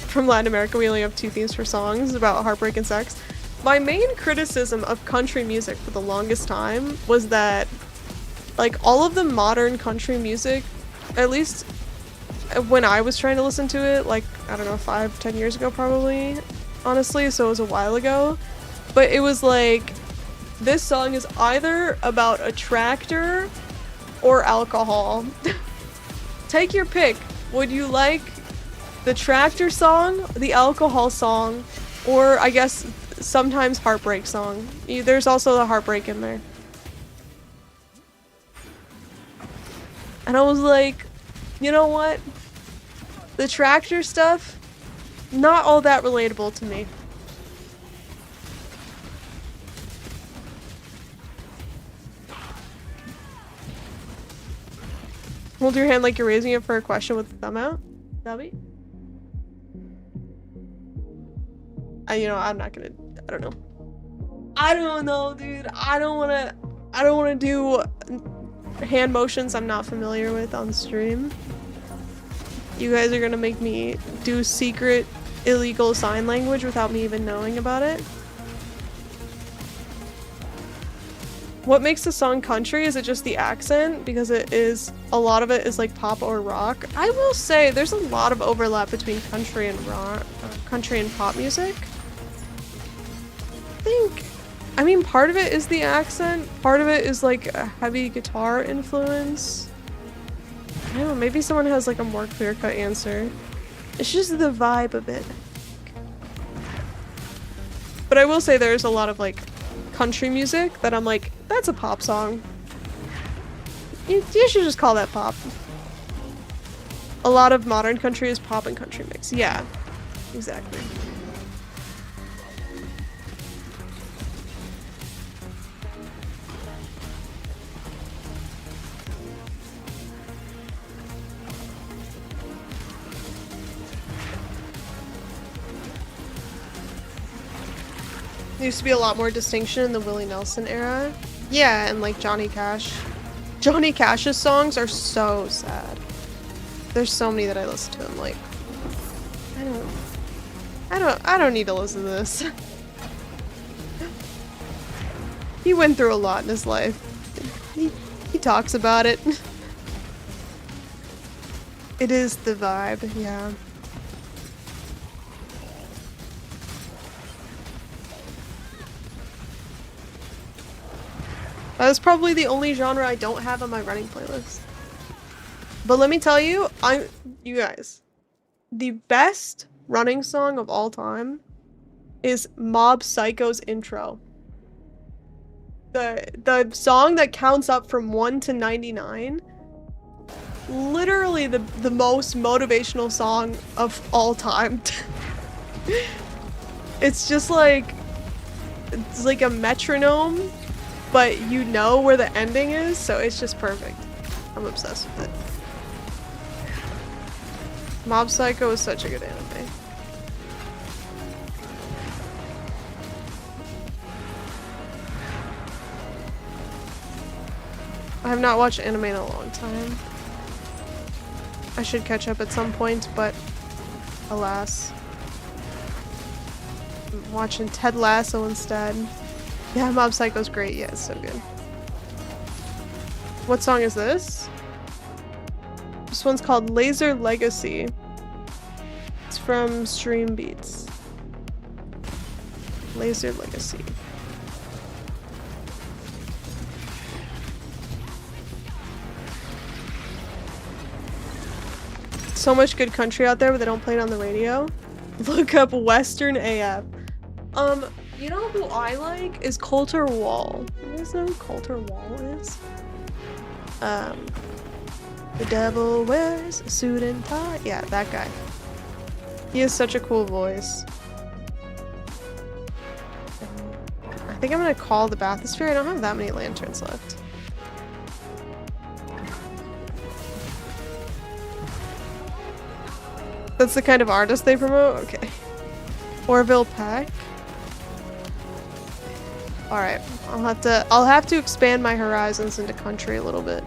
From Latin America, we only have 2 themes for songs about heartbreak and sex. My main criticism of country music for the longest time was that, like, all of the modern country music, at least when I was trying to listen to it, like, I don't know, 5-10 years ago probably, honestly, so it was a while ago, but it was like, this song is either about a tractor or alcohol. Take your pick. Would you like the tractor song, the alcohol song, or I guess sometimes heartbreak song? There's also the heartbreak in there. And I was like, you know what? The tractor stuff, not all that relatable to me. Hold your hand like you're raising it for a question with the thumb out. Dobby? You know, I'm not gonna, I don't know. I don't know, dude. I don't wanna do hand motions I'm not familiar with on stream. You guys are gonna make me do secret illegal sign language without me even knowing about it. What makes the song country? Is it just the accent? Because it is, a lot of it is like pop or rock. I will say there's a lot of overlap between country and rock, country and pop music. I mean, part of it is the accent, part of it is like a heavy guitar influence. I don't know, maybe someone has like a more clear-cut answer. It's just the vibe of it. But I will say there's a lot of like country music that I'm like, that's a pop song. You should just call that pop. A lot of modern country is pop and country mix. Yeah, exactly. There used to be a lot more distinction in the Willie Nelson era. Yeah, and like Johnny Cash. Johnny Cash's songs are so sad. There's so many that I listen to. I'm like, I don't need to listen to this. He went through a lot in his life. He talks about it. It is the vibe, yeah. That is probably the only genre I don't have on my running playlist. But let me tell you, you guys, the best running song of all time is Mob Psycho's intro. The song that counts up from 1 to 99. Literally the most motivational song of all time. It's just like, it's like a metronome, but you know where the ending is, so it's just perfect. I'm obsessed with it. Mob Psycho is such a good anime. I have not watched anime in a long time. I should catch up at some point, but alas. I'm watching Ted Lasso instead. Yeah, Mob Psycho's great. Yeah, it's so good. What song is this? This one's called Laser Legacy. It's from Stream Beats. Laser Legacy. so much good country out there, but they don't play it on the radio. Look up Western AF. You know who I like is Coulter Wall. You guys know who Coulter Wall is? The devil wears a suit and tie. Yeah, that guy. He has such a cool voice. I think I'm gonna call the bathysphere. I don't have that many lanterns left. That's the kind of artist they promote? Okay. Orville Peck. Alright. I'll have to expand my horizons into country a little bit.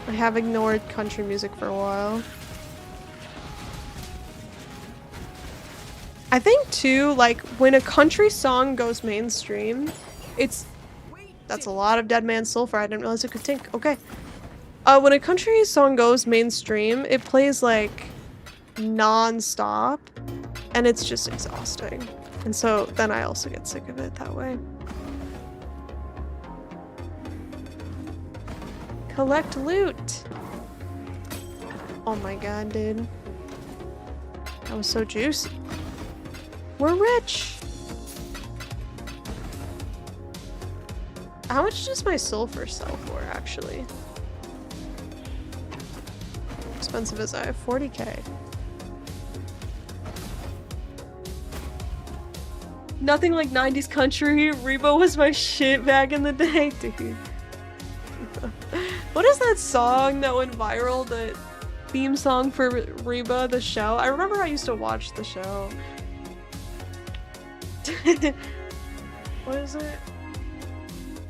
I have ignored country music for a while. I think too, like, when a country song goes mainstream, that's a lot of Dead Man's Sulfur. I didn't realize it could tink. Okay. When a country song goes mainstream, it plays like non-stop, and it's just exhausting. And so then I also get sick of it that way. Collect loot. Oh my god, dude. That was so juicy. We're rich. How much does my sulfur sell for, actually? Expensive as I have 40k. Nothing like 90s country. Rebo was my shit back in the day, dude. What is that song that went viral? The theme song for Reba, the show? I remember I used to watch the show. What is it?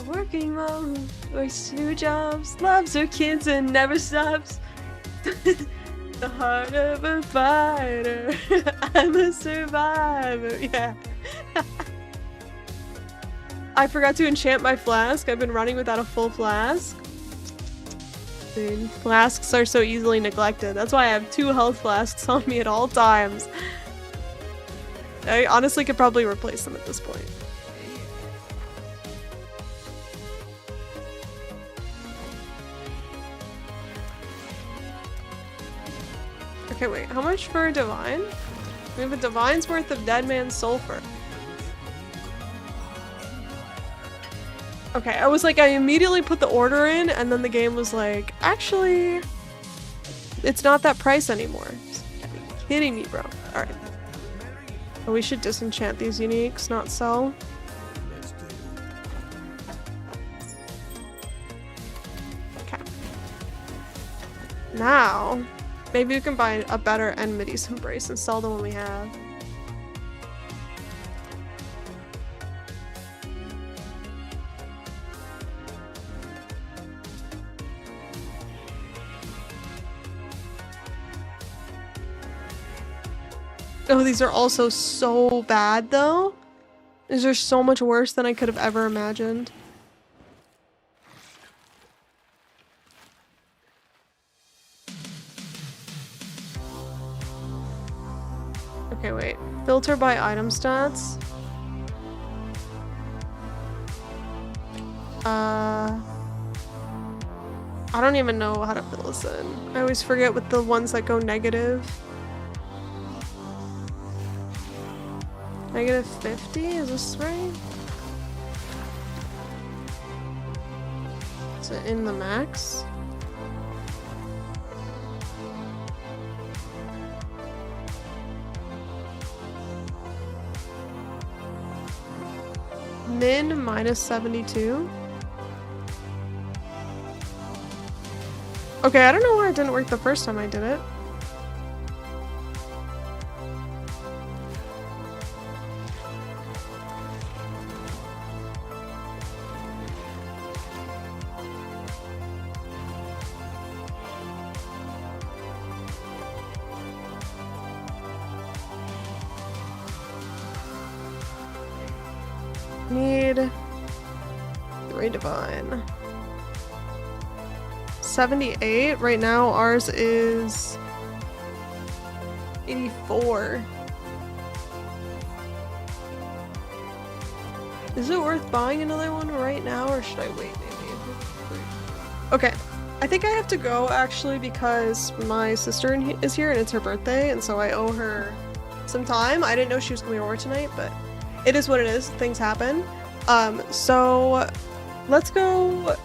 A working mom works 2 jobs, loves her kids and never stops. The heart of a fighter. I'm a survivor. Yeah. I forgot to enchant my flask. I've been running without a full flask. Dude, flasks are so easily neglected. That's why I have 2 health flasks on me at all times. I honestly could probably replace them at this point. Okay, wait. How much for a divine? We have a divine's worth of Dead Man's Sulfur. Okay, I was like, I immediately put the order in, and then the game was like, actually, it's not that price anymore. Are you kidding me, bro? Alright. Oh, we should disenchant these uniques, not sell. Okay. Now, maybe we can buy a better Enmity's Embrace and sell the one we have. Oh, these are also so bad, though. These are so much worse than I could have ever imagined. Okay, wait. Filter by item stats. I don't even know how to fill this in. I always forget with the ones that go negative. Negative 50? Is this right? Is it in the max? Min minus 72? Okay, I don't know why it didn't work the first time I did it. Need 3 divine. 78. Right now ours is 84. Is it worth buying another one right now, or should I wait maybe? Okay. I think I have to go actually because my sister is here and it's her birthday, and so I owe her some time. I didn't know she was coming over tonight, but it is what it is. Things happen. So let's go.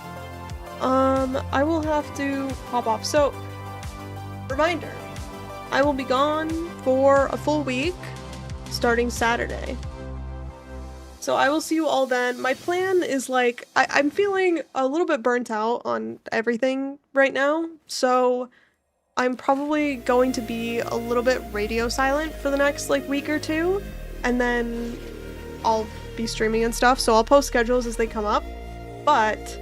I will have to hop off. So, reminder, I will be gone for a full week starting Saturday. So I will see you all then. My plan is like, I'm feeling a little bit burnt out on everything right now, so I'm probably going to be a little bit radio silent for the next like week or two, and then I'll be streaming and stuff, so I'll post schedules as they come up, but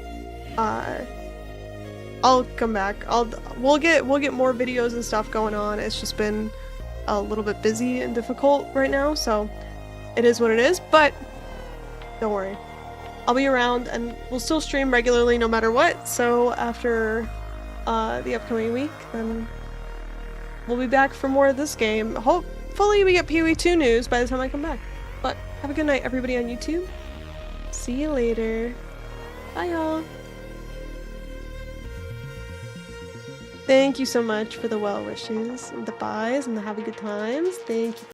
I'll come back. We'll get more videos and stuff going on. It's just been a little bit busy and difficult right now, so it is what it is, but don't worry. I'll be around and we'll still stream regularly no matter what, so after the upcoming week, then we'll be back for more of this game. Hopefully we get PoE 2 news by the time I come back. But have a good night, everybody on YouTube. See you later. Bye, y'all. Thank you so much for the well wishes and the buys and the have a good times. Thank you.